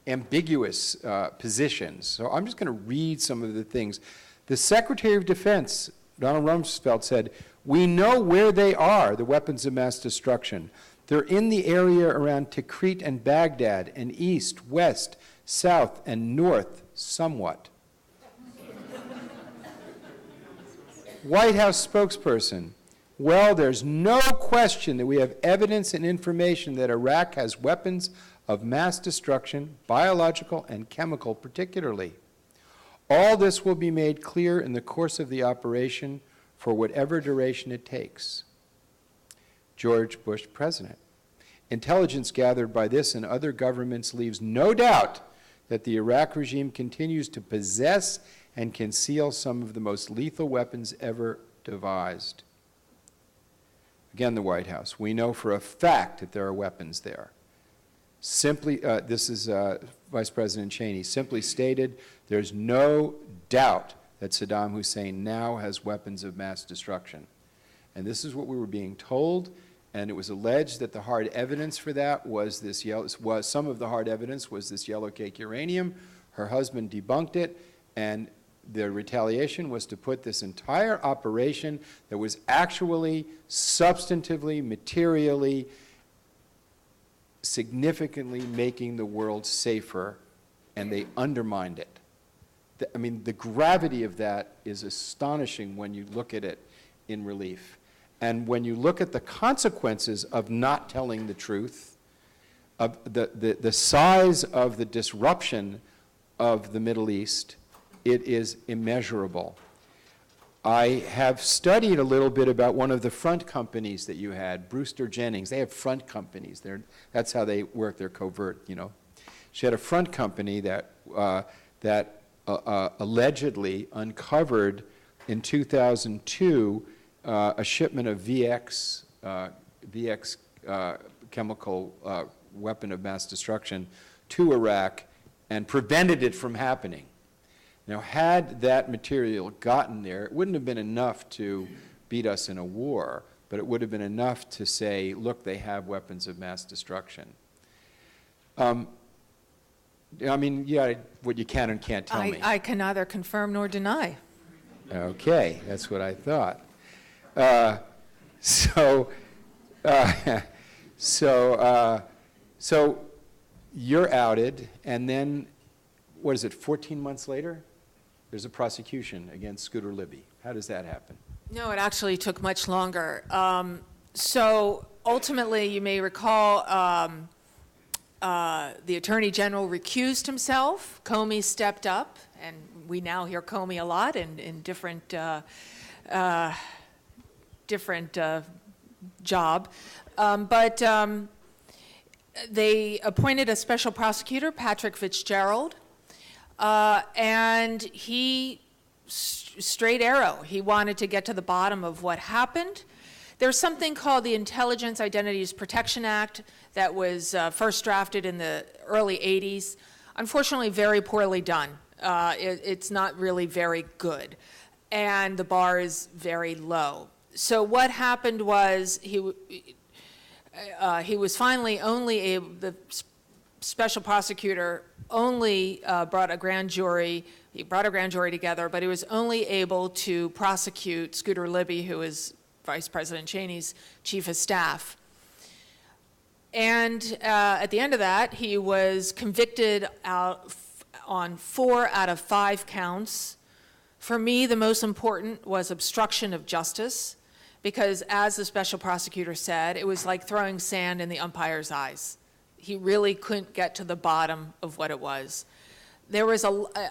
ambiguous positions. So I'm just going to read some of the things. The Secretary of Defense, Donald Rumsfeld, said, "We know where they are, the weapons of mass destruction. They're in the area around Tikrit and Baghdad, and east, west, south, and north, somewhat." White House spokesperson, "Well, there's no question that we have evidence and information that Iraq has weapons of mass destruction, biological and chemical particularly. All this will be made clear in the course of the operation. for whatever duration it takes. George Bush, President. Intelligence gathered by this and other governments leaves no doubt that the Iraq regime continues to possess and conceal some of the most lethal weapons ever devised. Again, the White House. We know for a fact that there are weapons there. Simply, this is Vice President Cheney, simply stated, there's no doubt that Saddam Hussein now has weapons of mass destruction. And this is what we were being told. And it was alleged that the hard evidence for that was this some of the hard evidence was this yellow cake uranium. Her husband debunked it, and the retaliation was to put this entire operation that was actually substantively, materially, significantly making the world safer, and they undermined it. I mean, the gravity of that is astonishing when you look at it in relief. And when you look at the consequences of not telling the truth, of the size of the disruption of the Middle East, it is immeasurable. I have studied a little bit about one of the front companies that you had, Brewster Jennings. They have front companies. That's how they work. They're covert, you know. She had a front company that allegedly uncovered in 2002 a shipment of VX chemical weapon of mass destruction to Iraq and prevented it from happening. Now, had that material gotten there, it wouldn't have been enough to beat us in a war, but it would have been enough to say, look, they have weapons of mass destruction. I mean, yeah, what you can and can't tell me. I can neither confirm nor deny. Okay, that's what I thought. So you're outed, and then, what is it, 14 months later? There's a prosecution against Scooter Libby. How does that happen? No, it actually took much longer. So ultimately, you may recall, the Attorney General recused himself. Comey stepped up, and we now hear Comey a lot in different job. But they appointed a special prosecutor, Patrick Fitzgerald, and he, straight arrow, he wanted to get to the bottom of what happened. There's something called the Intelligence Identities Protection Act that was first drafted in the early 80s. Unfortunately, very poorly done. It's not really very good, and the bar is very low. So what happened was he was finally only able, the special prosecutor only brought a grand jury together, but he was only able to prosecute Scooter Libby, who is Vice President Cheney's chief of staff. And at the end of that, he was convicted on 4 out of 5 counts. For me, the most important was obstruction of justice, because as the special prosecutor said, it was like throwing sand in the umpire's eyes. He really couldn't get to the bottom of what it was. There was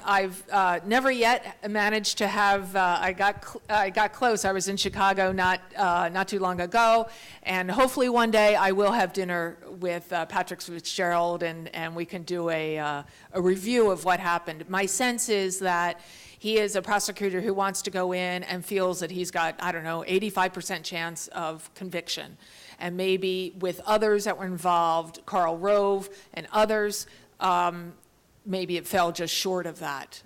I've never yet managed to have, I got close. I was in Chicago not too long ago, and hopefully one day I will have dinner with Patrick Fitzgerald, and we can do a review of what happened. My sense is that he is a prosecutor who wants to go in and feels that he's got, 85% chance of conviction. And maybe with others that were involved, Karl Rove and others, maybe it fell just short of that.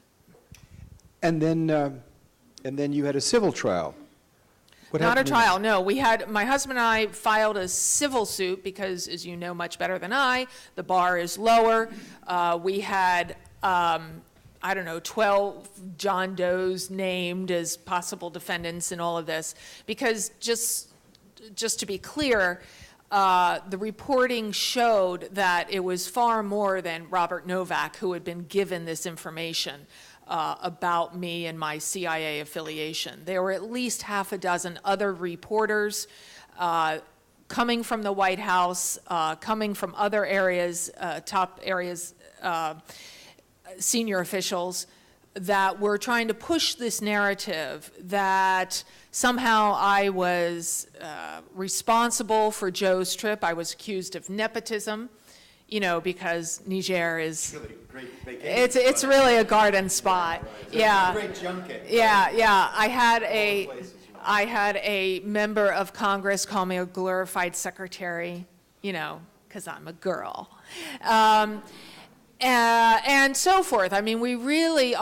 And then you had a civil trial. What Not a happened trial, no. My husband and I filed a civil suit because, as you know much better than I, the bar is lower. We had 12 John Does named as possible defendants in all of this, because just to be clear, the reporting showed that it was far more than Robert Novak who had been given this information about me and my CIA affiliation. There were at least half a dozen other reporters coming from the White House, coming from other areas, top areas, senior officials, that were trying to push this narrative that somehow I was responsible for Joe's trip. I was accused of nepotism, you know, because Niger is, it's really a garden spot. Yeah. Great junket. Yeah. I had a member of Congress call me a glorified secretary, you know, because I'm a girl. And so forth. I mean, we really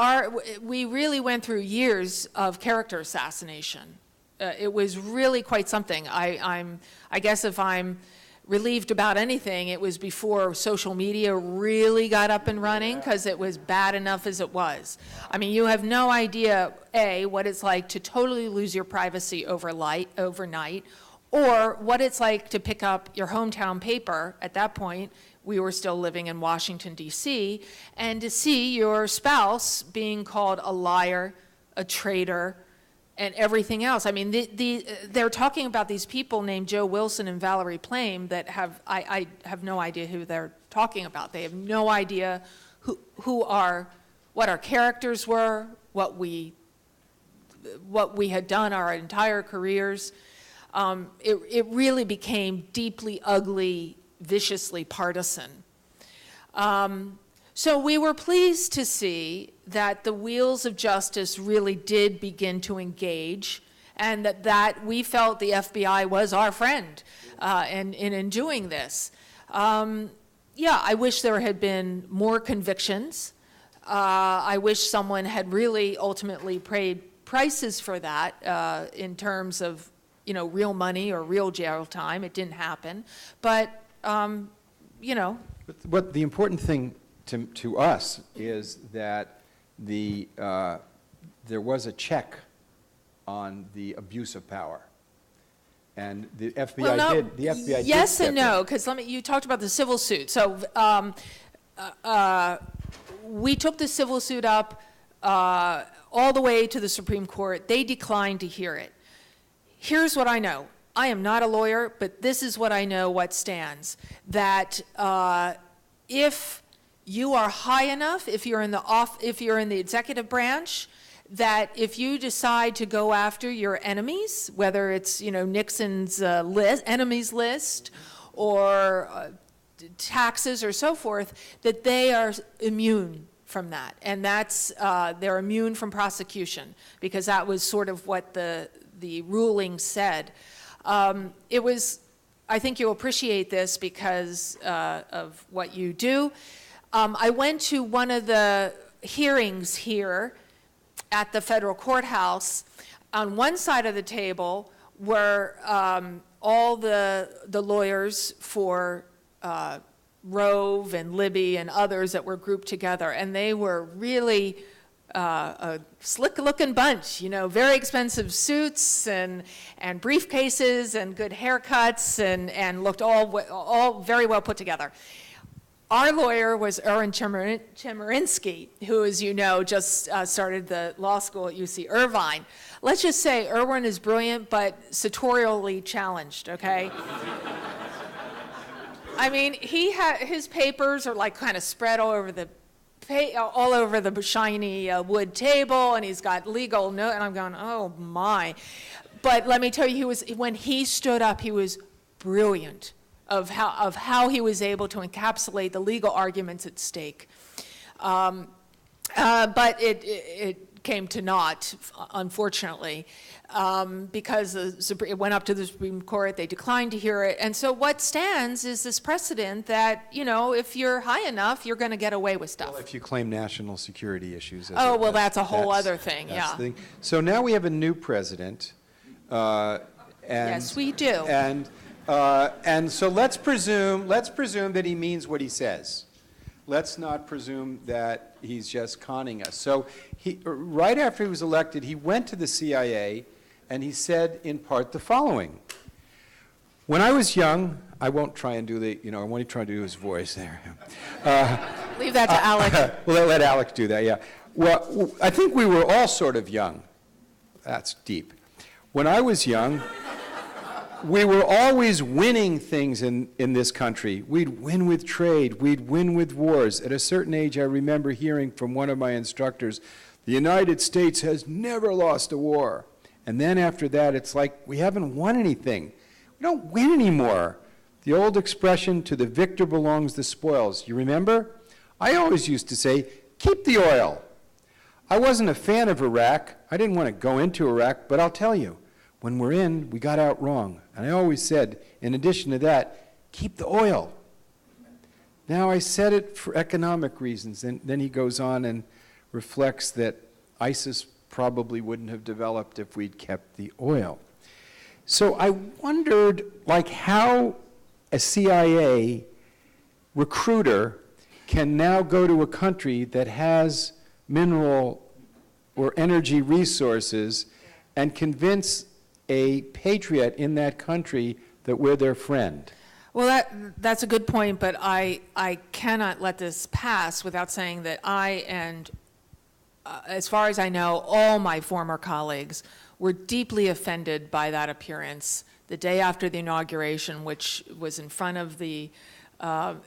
went through years of character assassination. It was really quite something. I guess if I'm relieved about anything, it was before social media really got up and running, because it was bad enough as it was. I mean, you have no idea, A, what it's like to totally lose your privacy overnight, or what it's like to pick up your hometown paper. At that point, we were still living in Washington, D.C., and to see your spouse being called a liar, a traitor, and everything else. I mean, they're talking about these people named Joe Wilson and Valerie Plame that I have no idea who they're talking about. They have no idea what our characters were, what we had done our entire careers. It really became deeply ugly, viciously partisan. So we were pleased to see that the wheels of justice really did begin to engage, and that we felt the FBI was our friend in doing this. Yeah, I wish there had been more convictions. I wish someone had really ultimately paid prices for that in terms of, you know, real money or real jail time. It didn't happen. But, you know. But the important thing to us is that there was a check on the abuse of power. And the FBI did. Yes and no, because you talked about the civil suit. So we took the civil suit up all the way to the Supreme Court. They declined to hear it. Here's what I know. I am not a lawyer, but this is what I know, what stands. That if you are high enough, if you're in the executive branch, that if you decide to go after your enemies, whether it's, you know, Nixon's enemies list or taxes or so forth, that they are immune from that. And that's, they're immune from prosecution, because that was sort of what the ruling said. It was, I think you'll appreciate this because of what you do. I went to one of the hearings here at the federal courthouse. On one side of the table were all the lawyers for Rove and Libby and others that were grouped together, and they were really a slick-looking bunch, you know, very expensive suits and briefcases and good haircuts and looked all very well put together. Our lawyer was Erwin Chemerinsky, who, as you know, just started the law school at UC Irvine. Let's just say Erwin is brilliant, but sartorially challenged, okay? I mean, his papers are like kind of spread all over the shiny wood table, and he's got legal note, and I'm going, oh my. But let me tell you, when he stood up, he was brilliant of how he was able to encapsulate the legal arguments at stake. But it came to naught, unfortunately, because it went up to the Supreme Court. They declined to hear it. And so what stands is this precedent that, you know, if you're high enough, you're going to get away with stuff. Well, if you claim national security issues. That's a whole other thing, yeah. The thing. So now we have a new president. Yes, we do. And so let's presume that he means what he says. Let's not presume that he's just conning us. So right after he was elected, he went to the CIA and he said in part the following. When I was young, I won't try and do I won't try to do his voice there. Leave that to Alec. Well, let Alec do that, yeah. Well, I think we were all sort of young. That's deep. When I was young, we were always winning things in this country. We'd win with trade. We'd win with wars. At a certain age, I remember hearing from one of my instructors, the United States has never lost a war. And then after that, it's like, we haven't won anything. We don't win anymore. The old expression, to the victor belongs the spoils. You remember? I always used to say, keep the oil. I wasn't a fan of Iraq. I didn't want to go into Iraq, but I'll tell you, when we're in, we got out wrong. And I always said, in addition to that, keep the oil. Now, I said it for economic reasons. And then he goes on and reflects that ISIS probably wouldn't have developed if we'd kept the oil. So I wondered, like, how a CIA recruiter can now go to a country that has mineral or energy resources and convince a patriot in that country that we're their friend. Well, that's a good point, but I cannot let this pass without saying that I and, as far as I know, all my former colleagues were deeply offended by that appearance the day after the inauguration, which was in front of the,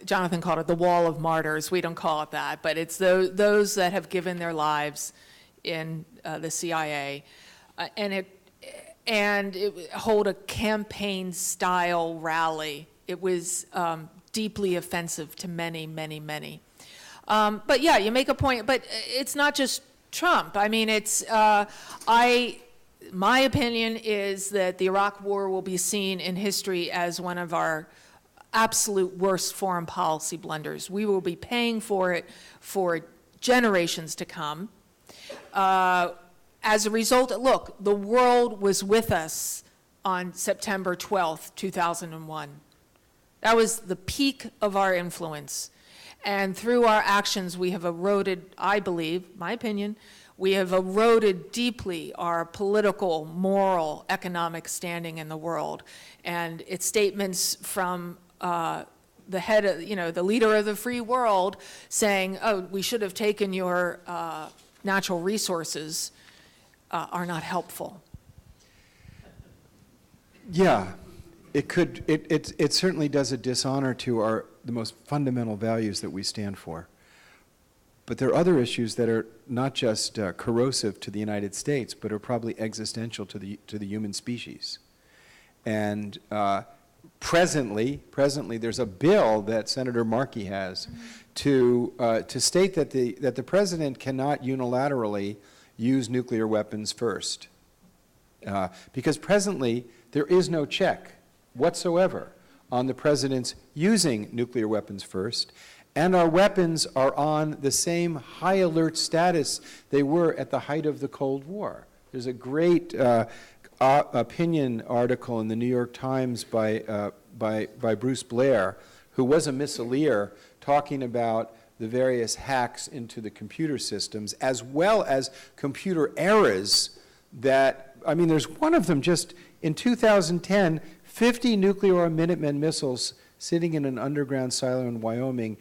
Jonathan called it the Wall of Martyrs. We don't call it that, but it's those that have given their lives in the CIA. And it hold a campaign-style rally. It was deeply offensive to many, many, many. But yeah, you make a point, but it's not just Trump. I mean, my opinion is that the Iraq War will be seen in history as one of our absolute worst foreign policy blunders. We will be paying for it for generations to come. As a result, look, the world was with us on September 12th, 2001. That was the peak of our influence. And through our actions, we have eroded, I believe, my opinion, we have eroded deeply our political, moral, economic standing in the world. And it's statements from the head of, the leader of the free world saying, oh, we should have taken your natural resources are not helpful. Yeah, it certainly does a dishonor to the most fundamental values that we stand for. But there are other issues that are not just corrosive to the United States, but are probably existential to the human species. And presently, there's a bill that Senator Markey has to state that the president cannot unilaterally use nuclear weapons first, because presently there is no check whatsoever on the president's using nuclear weapons first. And our weapons are on the same high alert status they were at the height of the Cold War. There's a great opinion article in the New York Times by Bruce Blair, who was a missileer, talking about the various hacks into the computer systems, as well as computer errors that, I mean, there's one of them just in 2010, 50 nuclear Minuteman missiles sitting in an underground silo in Wyoming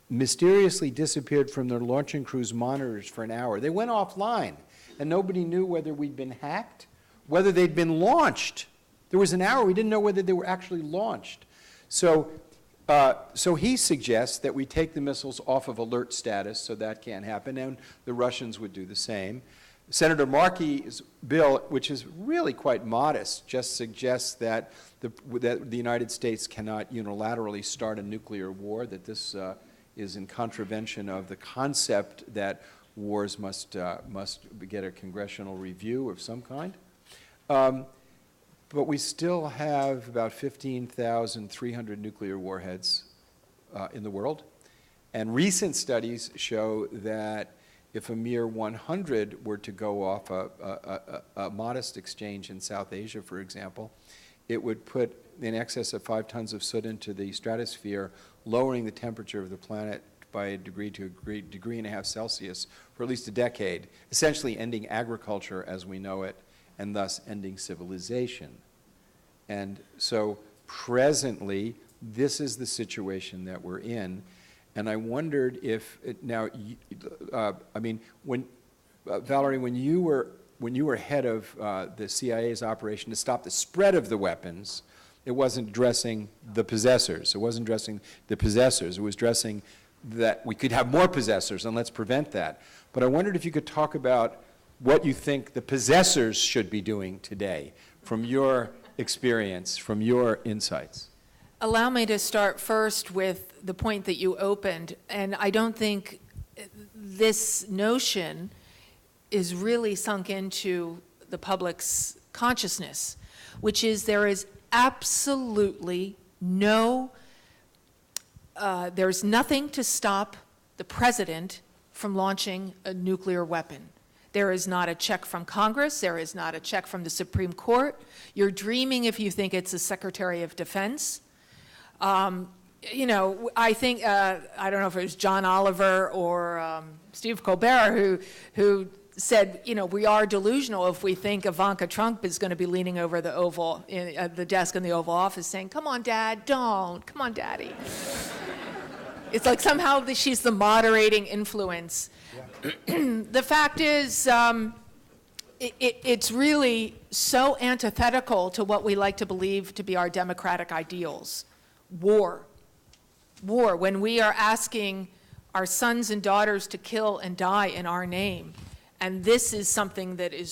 mysteriously disappeared from their launching crew's monitors for an hour. They went offline, and nobody knew whether we'd been hacked, whether they'd been launched. There was an hour we didn't know whether they were actually launched. So he suggests that we take the missiles off of alert status, so that can't happen, and the Russians would do the same. Senator Markey's bill, which is really quite modest, just suggests that the United States cannot unilaterally start a nuclear war, that this is in contravention of the concept that wars must get a congressional review of some kind. But we still have about 15,300 nuclear warheads in the world. And recent studies show that if a mere 100 were to go off a modest exchange in South Asia, for example, it would put in excess of 5 tons of soot into the stratosphere, lowering the temperature of the planet by a degree to a degree and a half Celsius for at least a decade, essentially ending agriculture as we know it, and thus ending civilization. And so presently, this is the situation that we're in. And I wondered if, I mean, Valerie, when you were head of the CIA's operation to stop the spread of the weapons, it wasn't addressing the possessors. It wasn't addressing the possessors. It was addressing that we could have more possessors, and let's prevent that. But I wondered if you could talk about what you think the possessors should be doing today, from your experience, from your insights. Allow me to start first with the point that you opened, and I don't think this notion is really sunk into the public's consciousness, which is there is absolutely there's nothing to stop the president from launching a nuclear weapon. There is not a check from Congress. There is not a check from the Supreme Court. You're dreaming if you think it's the Secretary of Defense. I think, I don't know if it was John Oliver or Steve Colbert who said, we are delusional if we think Ivanka Trump is going to be leaning over the desk in the Oval Office saying, "Come on, Dad, don't. Come on, Daddy." It's like somehow she's the moderating influence. Yeah. The fact is, it's really so antithetical to what we like to believe to be our democratic ideals. War, when we are asking our sons and daughters to kill and die in our name. And this is something that it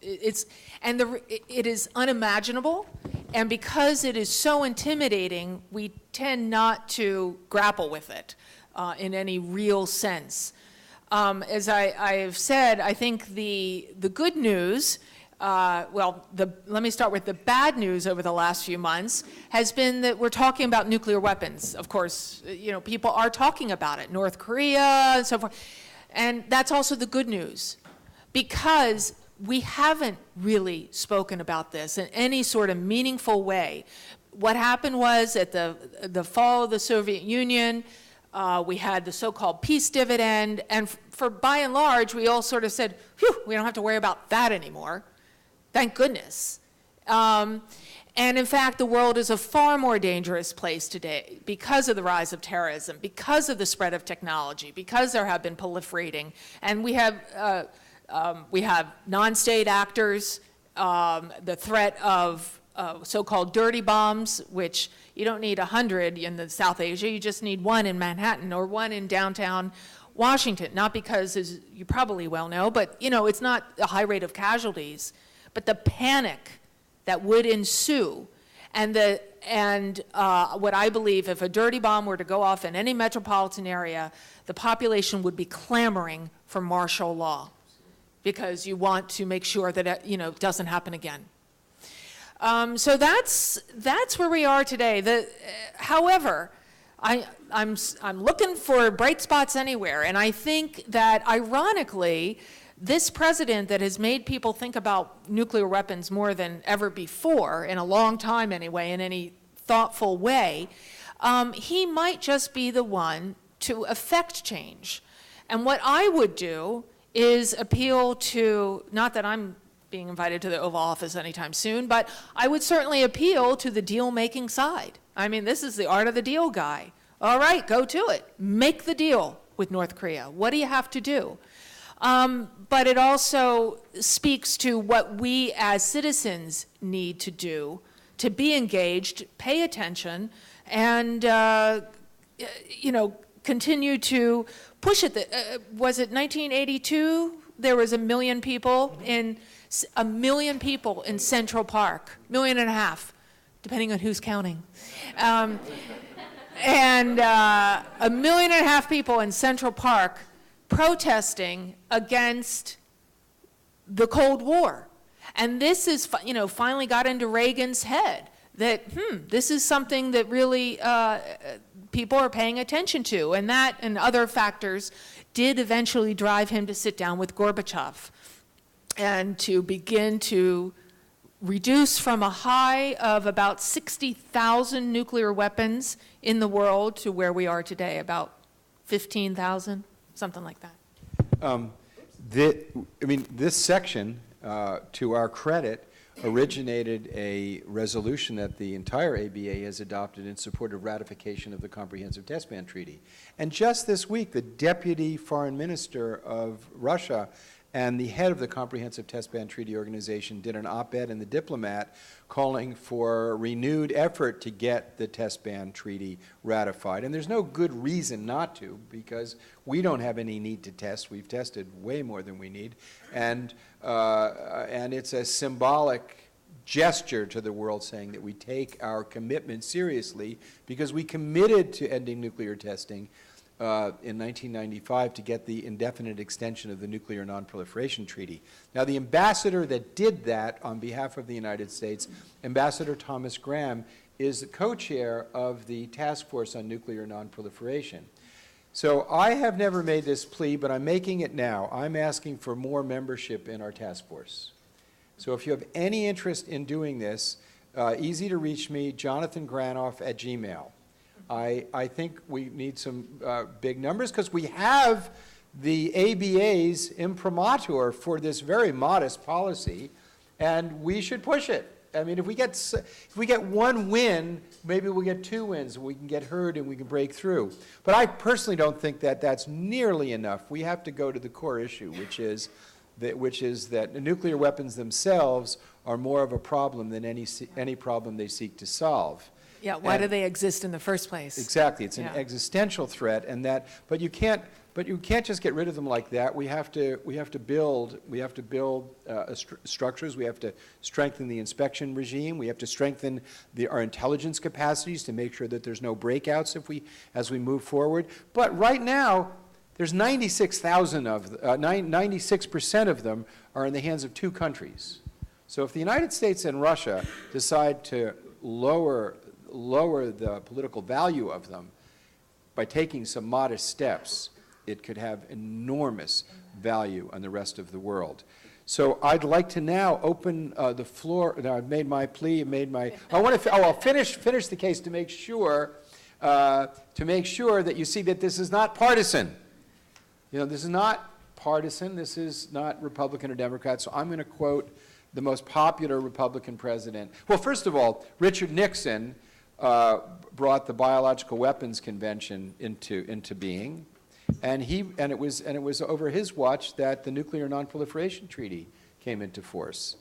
is unimagiable. And because it is so intimidating, we tend not to grapple with it in any real sense. As I have said, I think the good news, let me start with the bad news over the last few months, has been that we're talking about nuclear weapons. Of course, people are talking about it, North Korea and so forth. And that's also the good news, because we haven't really spoken about this in any sort of meaningful way. What happened was at the fall of the Soviet Union, we had the so-called peace dividend, and by and large, we all sort of said, "Phew, we don't have to worry about that anymore. Thank goodness." And in fact, the world is a far more dangerous place today because of the rise of terrorism, because of the spread of technology, because there have been proliferating, and we have non-state actors, the threat of so-called dirty bombs, which you don't need 100 in the South Asia, you just need one in Manhattan or one in downtown Washington. Not because, as you probably well know, but it's not a high rate of casualties, but the panic that would ensue, and what I believe, if a dirty bomb were to go off in any metropolitan area, the population would be clamoring for martial law, because you want to make sure that it doesn't happen again. So that's where we are today. However, I'm looking for bright spots anywhere, and I think that ironically, this president that has made people think about nuclear weapons more than ever before, in a long time anyway, in any thoughtful way, he might just be the one to effect change. And what I would do is appeal to, not that I'm being invited to the Oval Office anytime soon, but I would certainly appeal to the deal-making side. I mean, this is the art of the deal guy. All right, go to it. Make the deal with North Korea. What do you have to do? But it also speaks to what we as citizens need to do to be engaged, pay attention, and continue to push it. Was it 1982? There was 1 million people in Central Park, 1.5 million, depending on who's counting. And 1.5 million people in Central Park protesting against the Cold War. And this is, finally got into Reagan's head that, this is something that really people are paying attention to. And that and other factors did eventually drive him to sit down with Gorbachev and to begin to reduce from a high of about 60,000 nuclear weapons in the world to where we are today, about 15,000, something like that. This section, to our credit, originated a resolution that the entire ABA has adopted in support of ratification of the Comprehensive Test Ban Treaty. And just this week, the Deputy Foreign Minister of Russia And the head of the Comprehensive Test Ban Treaty Organization did an op-ed in The Diplomat calling for renewed effort to get the test ban treaty ratified. And there's no good reason not to, because we don't have any need to test. We've tested way more than we need. And it's a symbolic gesture to the world saying that we take our commitment seriously, because we committed to ending nuclear testing in 1995 to get the indefinite extension of the Nuclear Nonproliferation Treaty. Now, the ambassador that did that on behalf of the United States, Ambassador Thomas Graham, is the co-chair of the Task Force on Nuclear Nonproliferation. So I have never made this plea, but I'm making it now. I'm asking for more membership in our task force. So if you have any interest in doing this, easy to reach me, jonathangranoff@gmail.com. I think we need some big numbers, because we have the ABA's imprimatur for this very modest policy, and we should push it. I mean, if we get one win, maybe we'll get 2 wins, and we can get heard and we can break through. But I personally don't think that that's nearly enough. We have to go to the core issue, which is that nuclear weapons themselves are more of a problem than any problem they seek to solve. Yeah, why do they exist in the first place? Exactly, it's an existential threat, but you can't just get rid of them like that. We have to build structures. We have to strengthen the inspection regime. We have to strengthen our intelligence capacities to make sure that there's no breakouts as we move forward. But right now, there's 96% of them are in the hands of 2 countries. So if the United States and Russia decide to lower the political value of them by taking some modest steps, it could have enormous value on the rest of the world. So I'd like to now open the floor. Now, I've made my plea, I'll finish the case to make sure that you see that this is not partisan. You know, this is not partisan. This is not Republican or Democrat. So I'm going to quote the most popular Republican president. Well, first of all, Richard Nixon brought the Biological Weapons Convention into being, and it was over his watch that the Nuclear Nonproliferation Treaty came into force.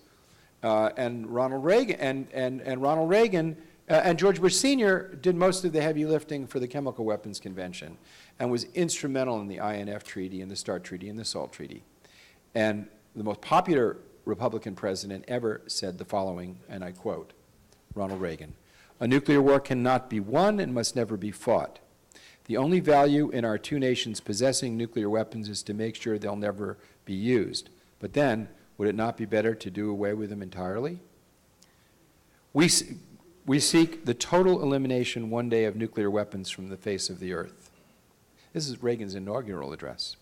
And Ronald Reagan and George Bush Sr. did most of the heavy lifting for the Chemical Weapons Convention, and was instrumental in the INF Treaty and the START Treaty and the SALT Treaty. And the most popular Republican president ever said the following, and I quote, Ronald Reagan: "A nuclear war cannot be won and must never be fought. The only value in our 2 nations possessing nuclear weapons is to make sure they'll never be used. But then, would it not be better to do away with them entirely? We seek the total elimination one day of nuclear weapons from the face of the earth." This is Reagan's inaugural address.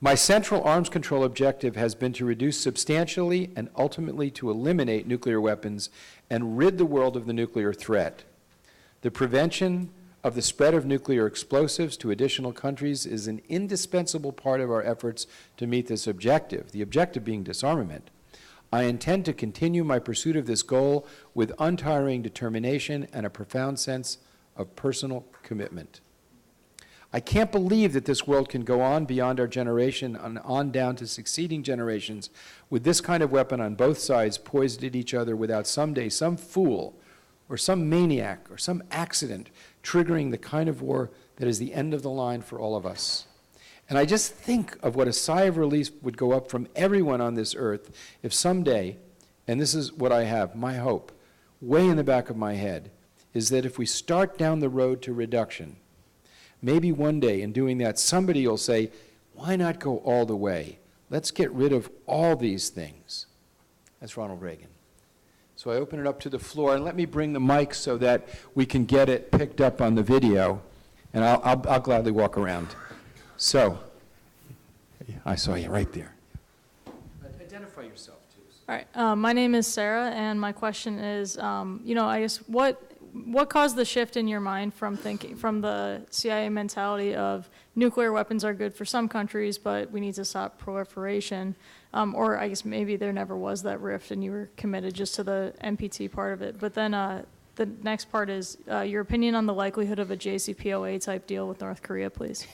"My central arms control objective has been to reduce substantially and ultimately to eliminate nuclear weapons and rid the world of the nuclear threat. The prevention of the spread of nuclear explosives to additional countries is an indispensable part of our efforts to meet this objective, the objective being disarmament. I intend to continue my pursuit of this goal with untiring determination and a profound sense of personal commitment. I can't believe that this world can go on beyond our generation and on down to succeeding generations with this kind of weapon on both sides poised at each other without someday some fool or some maniac or some accident triggering the kind of war that is the end of the line for all of us. And I just think of what a sigh of relief would go up from everyone on this earth if someday, and this is what I have, my hope, way in the back of my head, is that if we start down the road to reduction, maybe one day in doing that, somebody will say, why not go all the way? Let's get rid of all these things. That's Ronald Reagan. So I open it up to the floor, and let me bring the mic so that we can get it picked up on the video, and I'll gladly walk around. So, I saw you right there. Identify yourself, too. All right. My name is Sarah, and my question is, I guess what caused the shift in your mind from the CIA mentality of nuclear weapons are good for some countries, but we need to stop proliferation, or I guess maybe there never was that rift and you were committed just to the NPT part of it. But then the next part is your opinion on the likelihood of a JCPOA type deal with North Korea, please.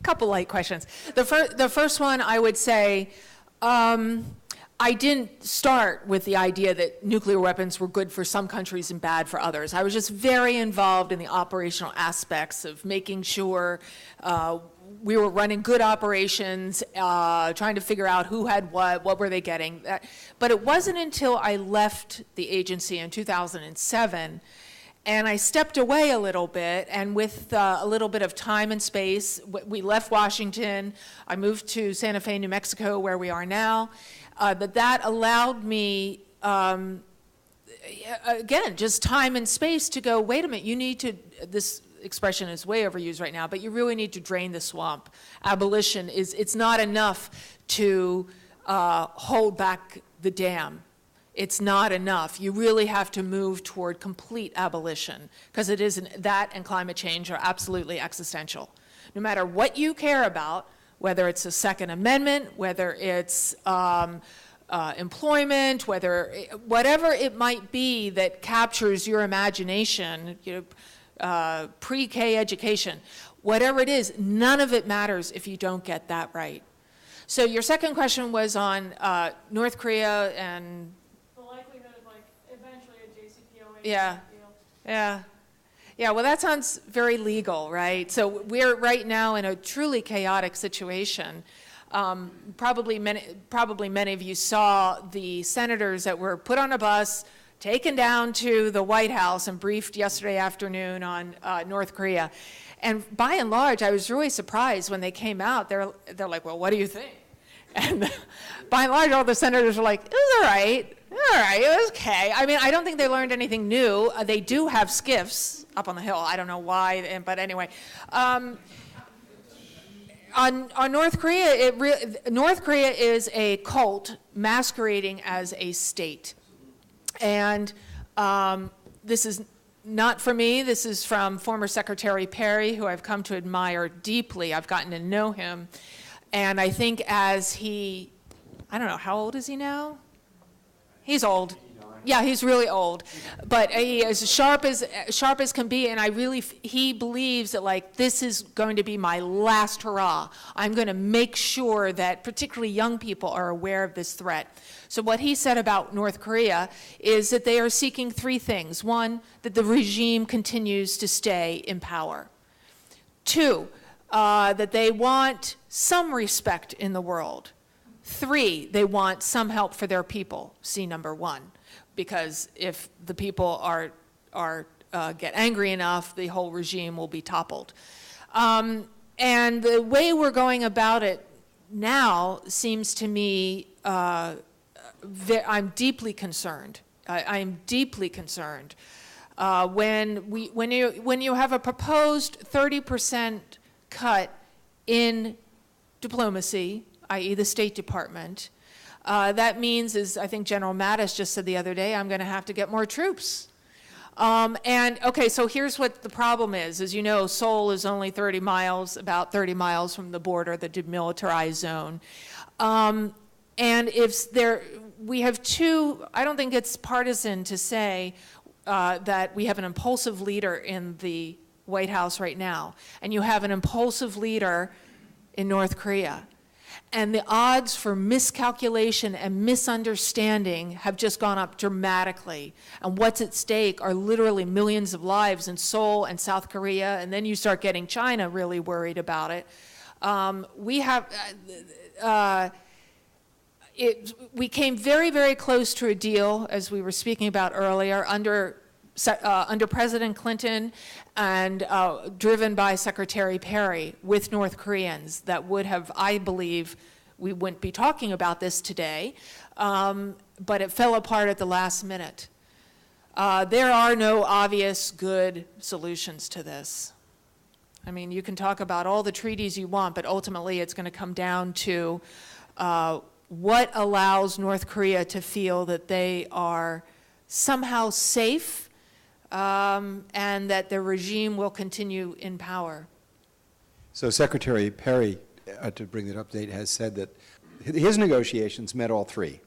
couple light questions. The first one, I would say, I didn't start with the idea that nuclear weapons were good for some countries and bad for others. I was just very involved in the operational aspects of making sure we were running good operations, trying to figure out who had what were they getting. But it wasn't until I left the agency in 2007 and I stepped away a little bit, and with a little bit of time and space, we left Washington. I moved to Santa Fe, New Mexico, where we are now. That allowed me, again, just time and space to go, wait a minute, you need to, this expression is way overused right now, but you really need to drain the swamp. Abolition it's not enough to hold back the dam. It's not enough. You really have to move toward complete abolition, because it isn't, that and climate change are absolutely existential. No matter what you care about, whether it's the Second Amendment, whether it's employment, whatever it might be that captures your imagination, pre-K education, whatever it is, none of it matters if you don't get that right. So your second question was on North Korea and The likelihood of like eventually a JCPOA Yeah. deal. Yeah, well, that sounds very legal, right? So we're right now in a truly chaotic situation. Probably many of you saw the senators that were put on a bus, taken down to the White House and briefed yesterday afternoon on North Korea. And by and large, I was really surprised when they came out. They're like, well, what do you think? And by and large, all the senators were like, it was all right, it was okay. I mean, I don't think they learned anything new. They do have skiffs up on the hill. I don't know why, but anyway. On North Korea, North Korea is a cult masquerading as a state. And this is not for me. This is from former Secretary Perry, who I've come to admire deeply. I've gotten to know him. And I think as I don't know, how old is he now? He's old. Yeah, he's really old. But he is sharp as can be, and he believes that, like, this is going to be my last hurrah. I'm going to make sure that particularly young people are aware of this threat. So what he said about North Korea is that they are seeking three things. One, that the regime continues to stay in power. Two, that they want some respect in the world. Three, they want some help for their people, see number one, because if the people get angry enough, the whole regime will be toppled. And the way we're going about it now seems to me, I'm deeply concerned. I'm deeply concerned. When you have a proposed 30% cut in diplomacy, i.e. the State Department, that means, as I think General Mattis just said the other day, I'm going to have to get more troops. Okay, so here's what the problem is. As you know, Seoul is only about 30 miles from the border, the demilitarized zone. And we have two, I don't think it's partisan to say that we have an impulsive leader in the White House right now, and you have an impulsive leader in North Korea. And the odds for miscalculation and misunderstanding have just gone up dramatically. And what's at stake are literally millions of lives in Seoul and South Korea, and then you start getting China really worried about it. We came very, very close to a deal, as we were speaking about earlier, under President Clinton and driven by Secretary Perry with North Koreans that would have, I believe, we wouldn't be talking about this today, but it fell apart at the last minute. There are no obvious good solutions to this. I mean, you can talk about all the treaties you want, but ultimately it's going to come down to what allows North Korea to feel that they are somehow safe and that the regime will continue in power. So Secretary Perry, to bring that update, has said that his negotiations met all three.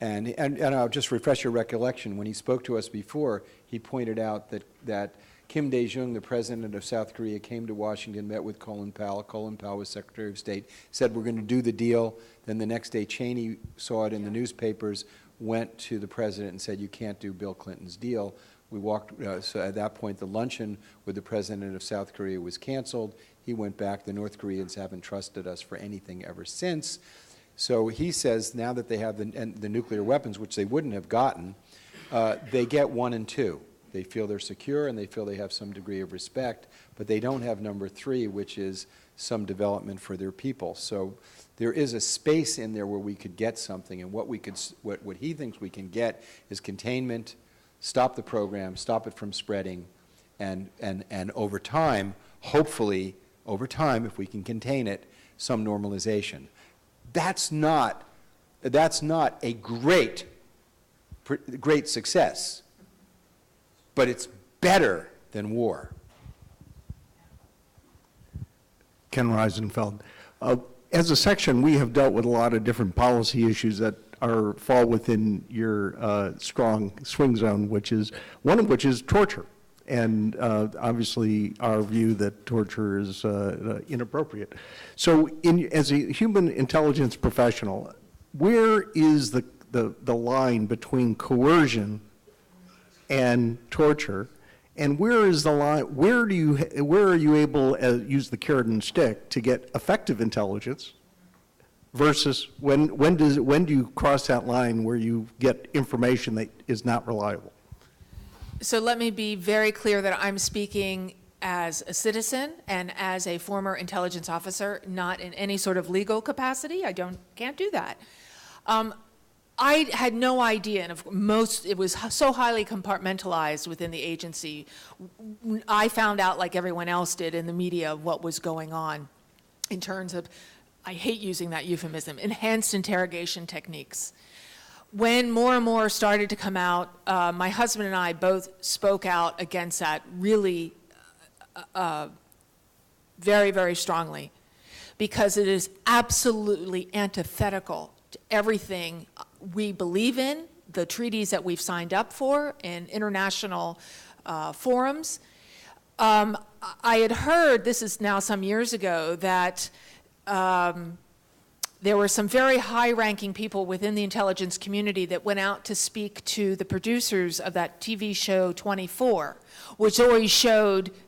Mm-hmm. And I'll just refresh your recollection. When he spoke to us before, he pointed out that Kim Dae-jung, the president of South Korea, came to Washington, met with Colin Powell. Colin Powell was Secretary of State, said, we're going to do the deal. Then the next day, Cheney saw it in the newspapers, went to the president and said, you can't do Bill Clinton's deal. We walked, so at that point, the luncheon with the president of South Korea was canceled. He went back. The North Koreans haven't trusted us for anything ever since. So he says now that they have the nuclear weapons, which they wouldn't have gotten, they get 1 and 2. They feel they're secure and they feel they have some degree of respect, but they don't have number 3, which is some development for their people. So there is a space in there where we could get something, and what he thinks we can get is containment, stop the program, stop it from spreading, and over time, hopefully, over time, if we can contain it, some normalization. That's not a great success, but it's better than war. Ken Reisenfeld. As a section, we have dealt with a lot of different policy issues that fall within your strong swing zone, one of which is torture. And obviously our view that torture is inappropriate. So as a human intelligence professional, where is the line between coercion and torture? And where is the line, where are you able to use the carrot and stick to get effective intelligence versus when do you cross that line where you get information that is not reliable? So let me be very clear that I'm speaking as a citizen and as a former intelligence officer, not in any sort of legal capacity. Can't do that. I had no idea, and it was so highly compartmentalized within the agency. I found out, like everyone else did in the media, what was going on in terms of, I hate using that euphemism, enhanced interrogation techniques. When more and more started to come out, my husband and I both spoke out against that really very, very strongly, because it is absolutely antithetical to everything we believe in, the treaties that we've signed up for in international forums. I had heard, this is now some years ago, that there were some very high-ranking people within the intelligence community that went out to speak to the producers of that TV show 24, which always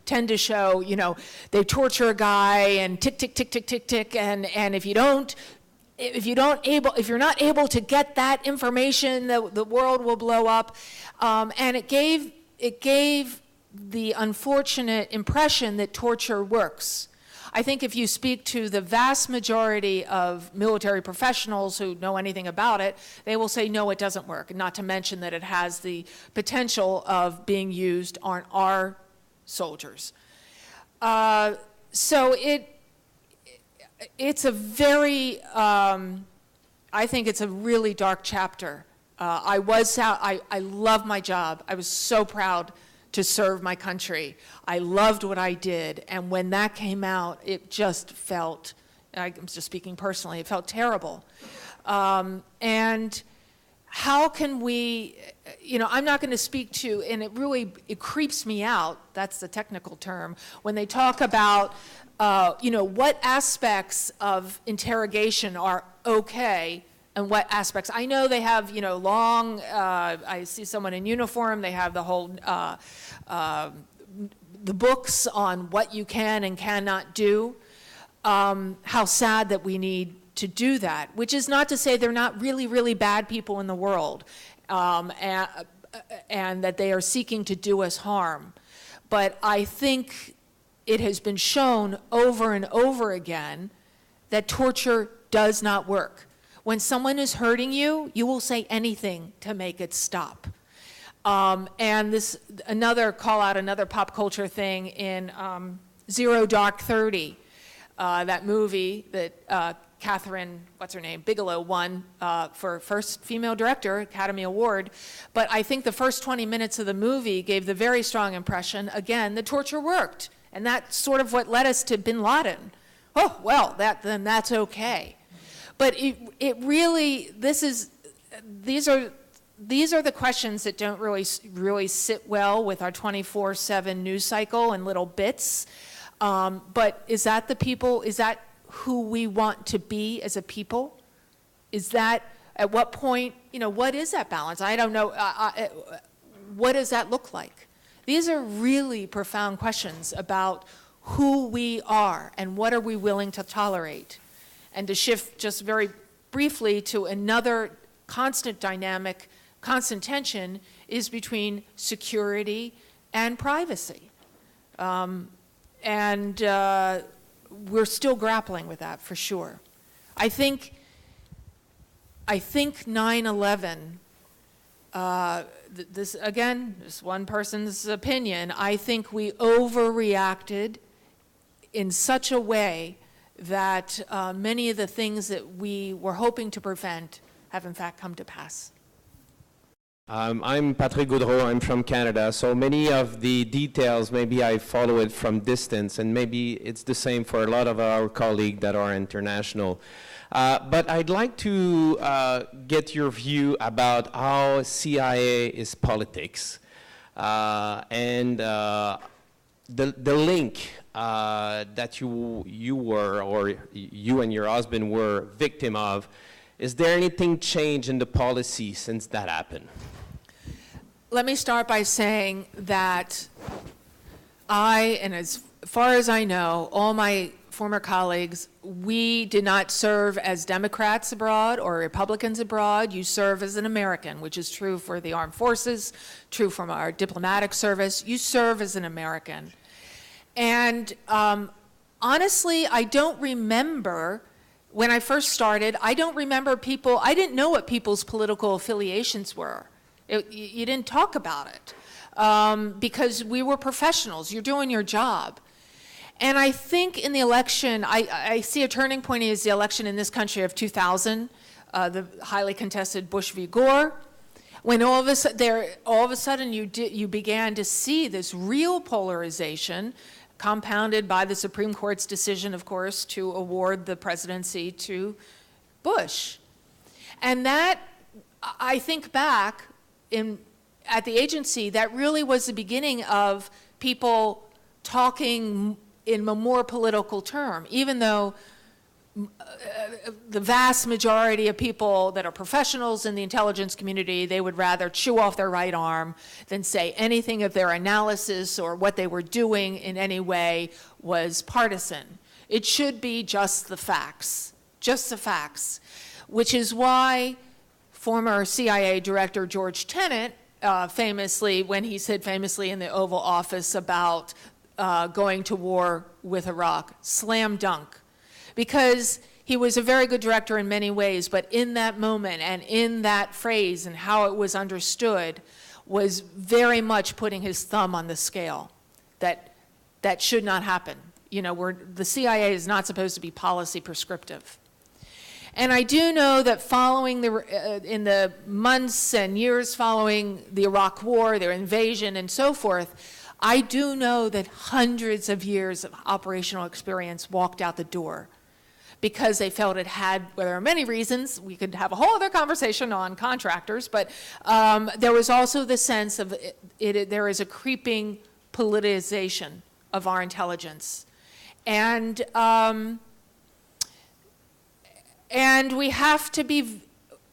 tend to show, they torture a guy and tick, tick, tick, tick, tick, tick, and if you're not able to get that information, the world will blow up. And it gave the unfortunate impression that torture works. I think if you speak to the vast majority of military professionals who know anything about it, they will say, no, it doesn't work, not to mention that it has the potential of being used on our soldiers. So it's a very, I think it's a really dark chapter. I love my job. I was so proud to serve my country. I loved what I did, and when that came out, it just felt, I'm just speaking personally, it felt terrible. And how can we, I'm not going to speak to, and it creeps me out, that's the technical term, when they talk about, what aspects of interrogation are okay and what aspects. I know they have, long, I see someone in uniform, they have the whole, the books on what you can and cannot do. How sad that we need to do that, which is not to say they're not really, really bad people in the world, and that they are seeking to do us harm. But I think it has been shown over and over again that torture does not work. When someone is hurting you, you will say anything to make it stop. And this, another pop culture thing in Zero Dark 30, that movie that Catherine, Bigelow won for first female director, Academy Award. But I think the first 20 minutes of the movie gave the very strong impression, again, that torture worked. And that's sort of what led us to bin Laden. Oh, well, then that's okay. But it really, these are these are the questions that don't really sit well with our 24/7 news cycle and little bits. But is that the people, is that who we want to be as a people? Is that, at what point, what is that balance? I don't know. What does that look like? These are really profound questions about who we are and what are we willing to tolerate. And to shift just very briefly to another constant dynamic, constant tension is between security and privacy. And we're still grappling with that for sure. I think 9/11, this again, just one person's opinion, I think we overreacted in such a way that many of the things that we were hoping to prevent have in fact come to pass. I'm Patrick Gaudreau, I'm from Canada, so many of the details, maybe I follow it from distance, and maybe it's the same for a lot of our colleagues that are international. But I'd like to get your view about how CIA is politics, and the link that you were, or you and your husband were victim of. Is there anything changed in the policy since that happened? Let me start by saying that and as far as I know, all my former colleagues, we did not serve as Democrats abroad or Republicans abroad. You serve as an American, which is true for the armed forces, true from our diplomatic service. You serve as an American. And honestly, I don't remember, when I first started, I don't remember people, I didn't know what people's political affiliations were. You didn't talk about it because we were professionals. You're doing your job. And I think in the election, I see a turning point is the election in this country of 2000, the highly contested Bush v. Gore, when all of a sudden you began to see this real polarization, compounded by the Supreme Court's decision, of course, to award the presidency to Bush. And that, I think back at the agency, that really was the beginning of people talking in a more political term, even though the vast majority of people that are professionals in the intelligence community, they would rather chew off their right arm than say anything of their analysis or what they were doing in any way was partisan. It should be just the facts, which is why former CIA Director George Tenet famously, when he said famously in the Oval Office about going to war with Iraq, slam dunk. Because he was a very good director in many ways, but in that moment and in that phrase and how it was understood was very much putting his thumb on the scale that should not happen. The CIA is not supposed to be policy prescriptive. And I do know that in the months and years following the Iraq War, their invasion and so forth, I do know that hundreds of years of operational experience walked out the door because they felt it had, well, there are many reasons, we could have a whole other conversation on contractors, but there was also the sense of there is a creeping politicization of our intelligence. And we have to be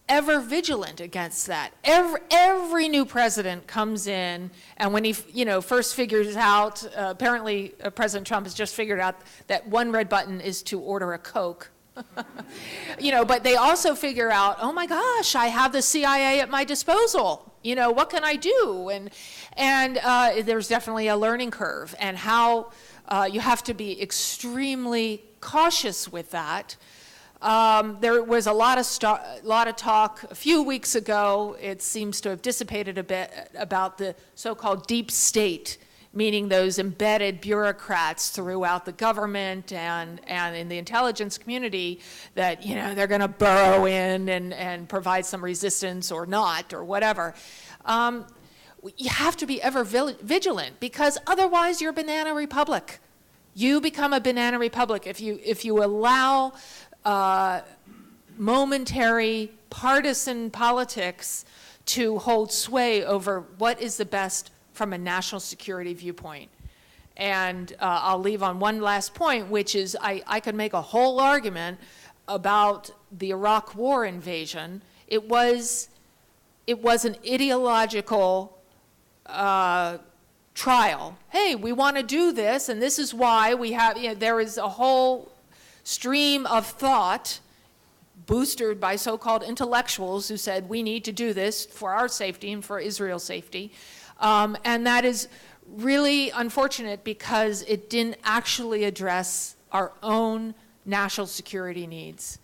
ever vigilant against that. Every new president comes in, and when he first figures out, apparently President Trump has just figured out that one red button is to order a Coke. But they also figure out, oh my gosh, I have the CIA at my disposal. What can I do? And there's definitely a learning curve, and how you have to be extremely cautious with that. There was a lot of talk a few weeks ago, it seems to have dissipated a bit, about the so-called deep state, meaning those embedded bureaucrats throughout the government and in the intelligence community that, they're going to burrow in and provide some resistance or not or whatever. You have to be ever vigilant, because otherwise you're a banana republic. You become a banana republic if you allow momentary partisan politics to hold sway over what is the best from a national security viewpoint. And I'll leave on one last point, which is I could make a whole argument about the Iraq War invasion. It was an ideological trial. Hey, we want to do this, and this is why we have, there is a whole stream of thought boosted by so-called intellectuals who said we need to do this for our safety and for Israel's safety. And that is really unfortunate because it didn't actually address our own national security needs.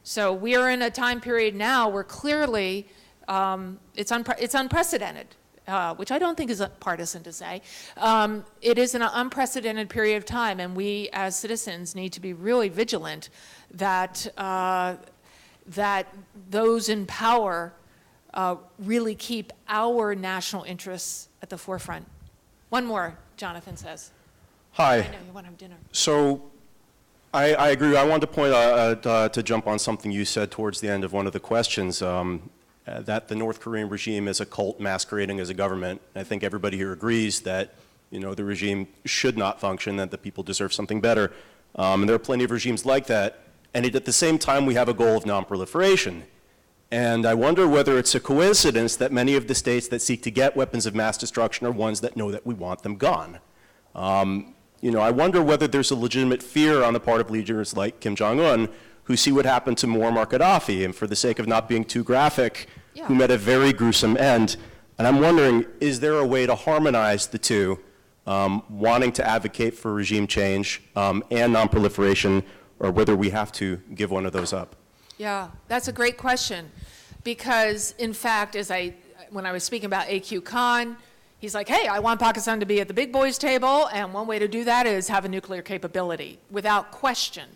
So we are in a time period now where clearly it's unprecedented, which I don't think is partisan to say. It is an unprecedented period of time, and we as citizens need to be really vigilant that, that those in power really keep our national interests at the forefront. One more, Jonathan says. Hi. I know you want to have dinner. So I agree. I wanted to point out, to jump on something you said towards the end of one of the questions, that the North Korean regime is a cult masquerading as a government. I think everybody here agrees that, the regime should not function, that the people deserve something better. And there are plenty of regimes like that. And at the same time, we have a goal of nonproliferation. And I wonder whether it's a coincidence that many of the states that seek to get weapons of mass destruction are ones that know that we want them gone. I wonder whether there's a legitimate fear on the part of leaders like Kim Jong-un who see what happened to Muammar Gaddafi, and for the sake of not being too graphic, who met a very gruesome end. And I'm wondering, is there a way to harmonize the two, wanting to advocate for regime change and nonproliferation, or whether we have to give one of those up? Yeah, that's a great question, because in fact, when I was speaking about A.Q. Khan, he's like, hey, I want Pakistan to be at the big boys table, and one way to do that is have a nuclear capability, without question.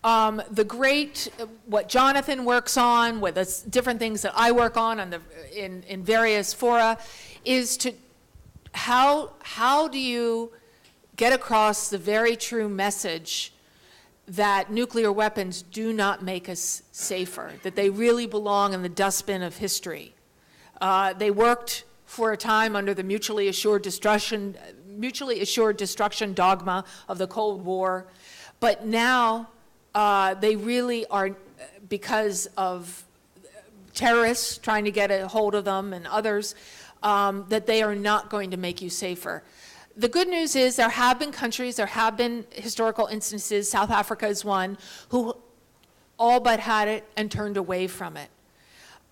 What Jonathan works on, with the different things that I work on in various fora, is to how do you get across the very true message that nuclear weapons do not make us safer, that they really belong in the dustbin of history. They worked for a time under the mutually assured destruction dogma of the Cold War, but now they really are, because of terrorists trying to get a hold of them and others, that they are not going to make you safer. The good news is there have been countries, there have been historical instances, South Africa is one, who all but had it and turned away from it.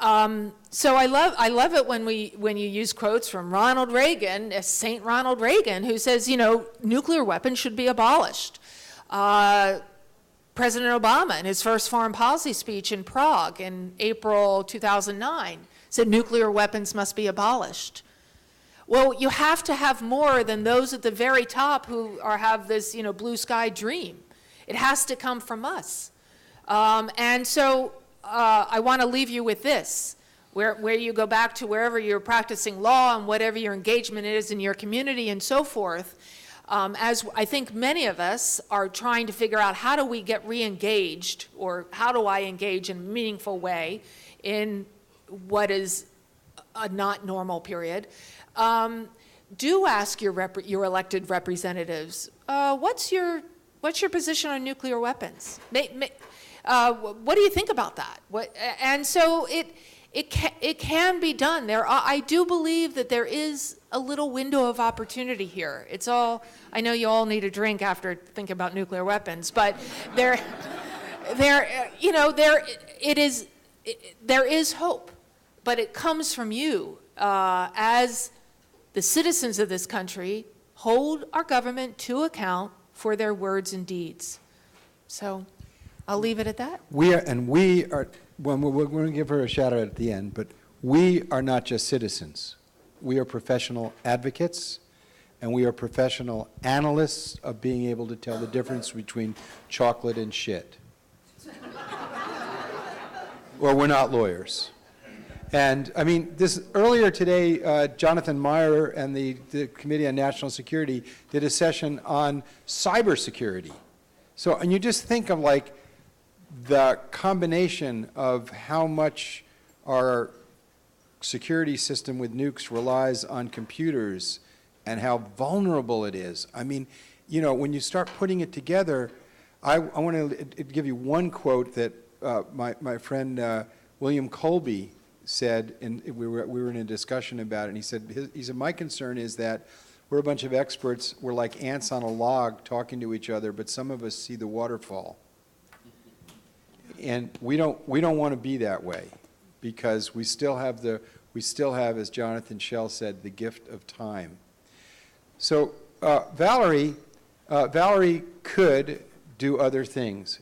So I love it when you use quotes from Ronald Reagan, Saint Ronald Reagan, who says, nuclear weapons should be abolished. President Obama, in his first foreign policy speech in Prague in April 2009, said nuclear weapons must be abolished. Well, you have to have more than those at the very top who have this, blue sky dream. It has to come from us. And so I want to leave you with this, where you go back to wherever you're practicing law and whatever your engagement is in your community and so forth. As I think many of us are trying to figure out how do we get re-engaged, or how do I engage in a meaningful way in what is a not normal period. Do ask your elected representatives, what's your position on nuclear weapons? What do you think about that? And so it can be done. I do believe that there is a little window of opportunity here. I know you all need a drink after thinking about nuclear weapons, but there is hope, but it comes from you as the citizens of this country hold our government to account for their words and deeds. So I'll leave it at that. We are, well, we're going to give her a shout out at the end, but we are not just citizens. We are professional advocates, and we are professional analysts of being able to tell the difference between chocolate and shit. Or we're not lawyers. And I mean, earlier today, Jonathan Meyer and the Committee on National Security did a session on cybersecurity. So, and you just think of the combination of how much our security system with nukes relies on computers and how vulnerable it is. I mean, you know, when you start putting it together, I want to give you one quote that my friend William Colby said, and we were in a discussion about it, and he said, my concern is that we're a bunch of experts, we're like ants on a log talking to each other, but some of us see the waterfall. And we don't want to be that way, because we still have, as Jonathan Schell said, the gift of time. So Valerie could do other things.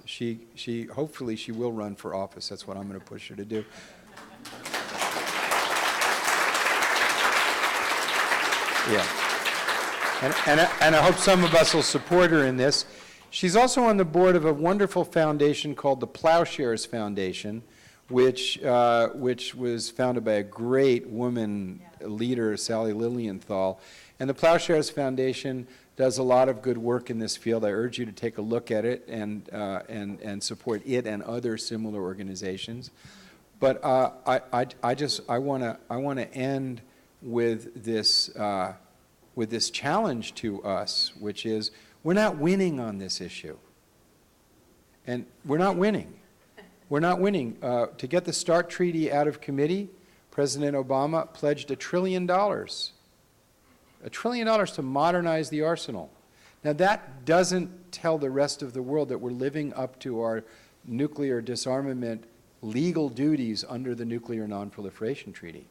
Hopefully she will run for office. That's what I'm going to push her to do. Yeah. And I hope some of us will support her in this. She's also on the board of a wonderful foundation called the Plowshares Foundation, which was founded by a great woman leader, Sally Lilienthal. And the Plowshares Foundation does a lot of good work in this field. I urge you to take a look at it and support it and other similar organizations. But I want to end with this challenge to us, which is we're not winning on this issue, and we're not winning. We're not winning. To get the START treaty out of committee, President Obama pledged $1 trillion. $1 trillion to modernize the arsenal. Now that doesn't tell the rest of the world that we're living up to our nuclear disarmament legal duties under the Nuclear Non-Proliferation Treaty.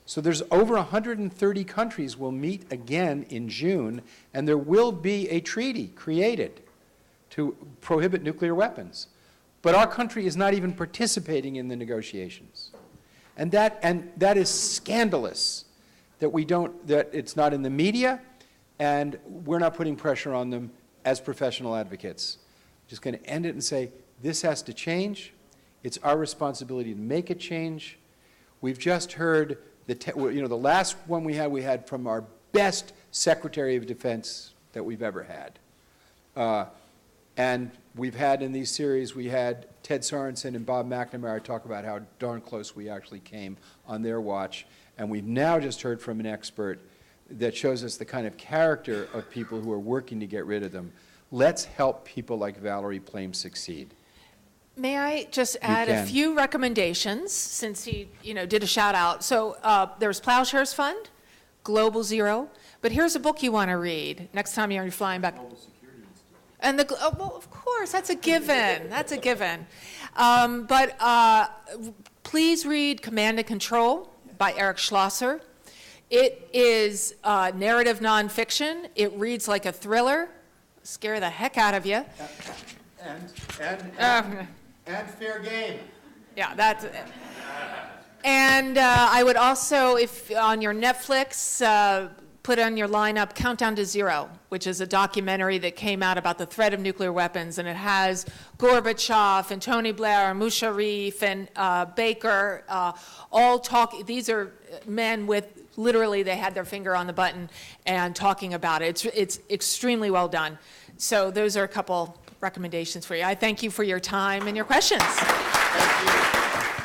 So there's over 130 countries will meet again in June, and there will be a treaty created to prohibit nuclear weapons. But our country is not even participating in the negotiations. And that is scandalous. That it's not in the media, and we're not putting pressure on them as professional advocates. I'm just going to end it and say, this has to change. It's our responsibility to make it change. We've just heard, the last one we had from our best Secretary of Defense that we've ever had. And we've had in these series, we had Ted Sorensen and Bob McNamara talk about how darn close we actually came on their watch. And we've now just heard from an expert that shows us the kind of character of people who are working to get rid of them. Let's help people like Valerie Plame succeed. May I just add a few recommendations, since he did a shout out. So there's Plowshares Fund, Global Zero, but here's a book you want to read next time you're flying back. Global Security Institute. And well, of course, that's a given. That's a given. But please read Command and Control by Eric Schlosser. It is narrative nonfiction. It reads like a thriller, scare the heck out of you. And fair game. Yeah, that's it. And I would also, if on your Netflix, put on your lineup Countdown to Zero, which is a documentary that came out about the threat of nuclear weapons, and it has Gorbachev and Tony Blair and Musharraf and Baker all talking. These are men with literally they had their finger on the button and talking about it. It's extremely well done. So those are a couple recommendations for you. I thank you for your time and your questions. Thank you.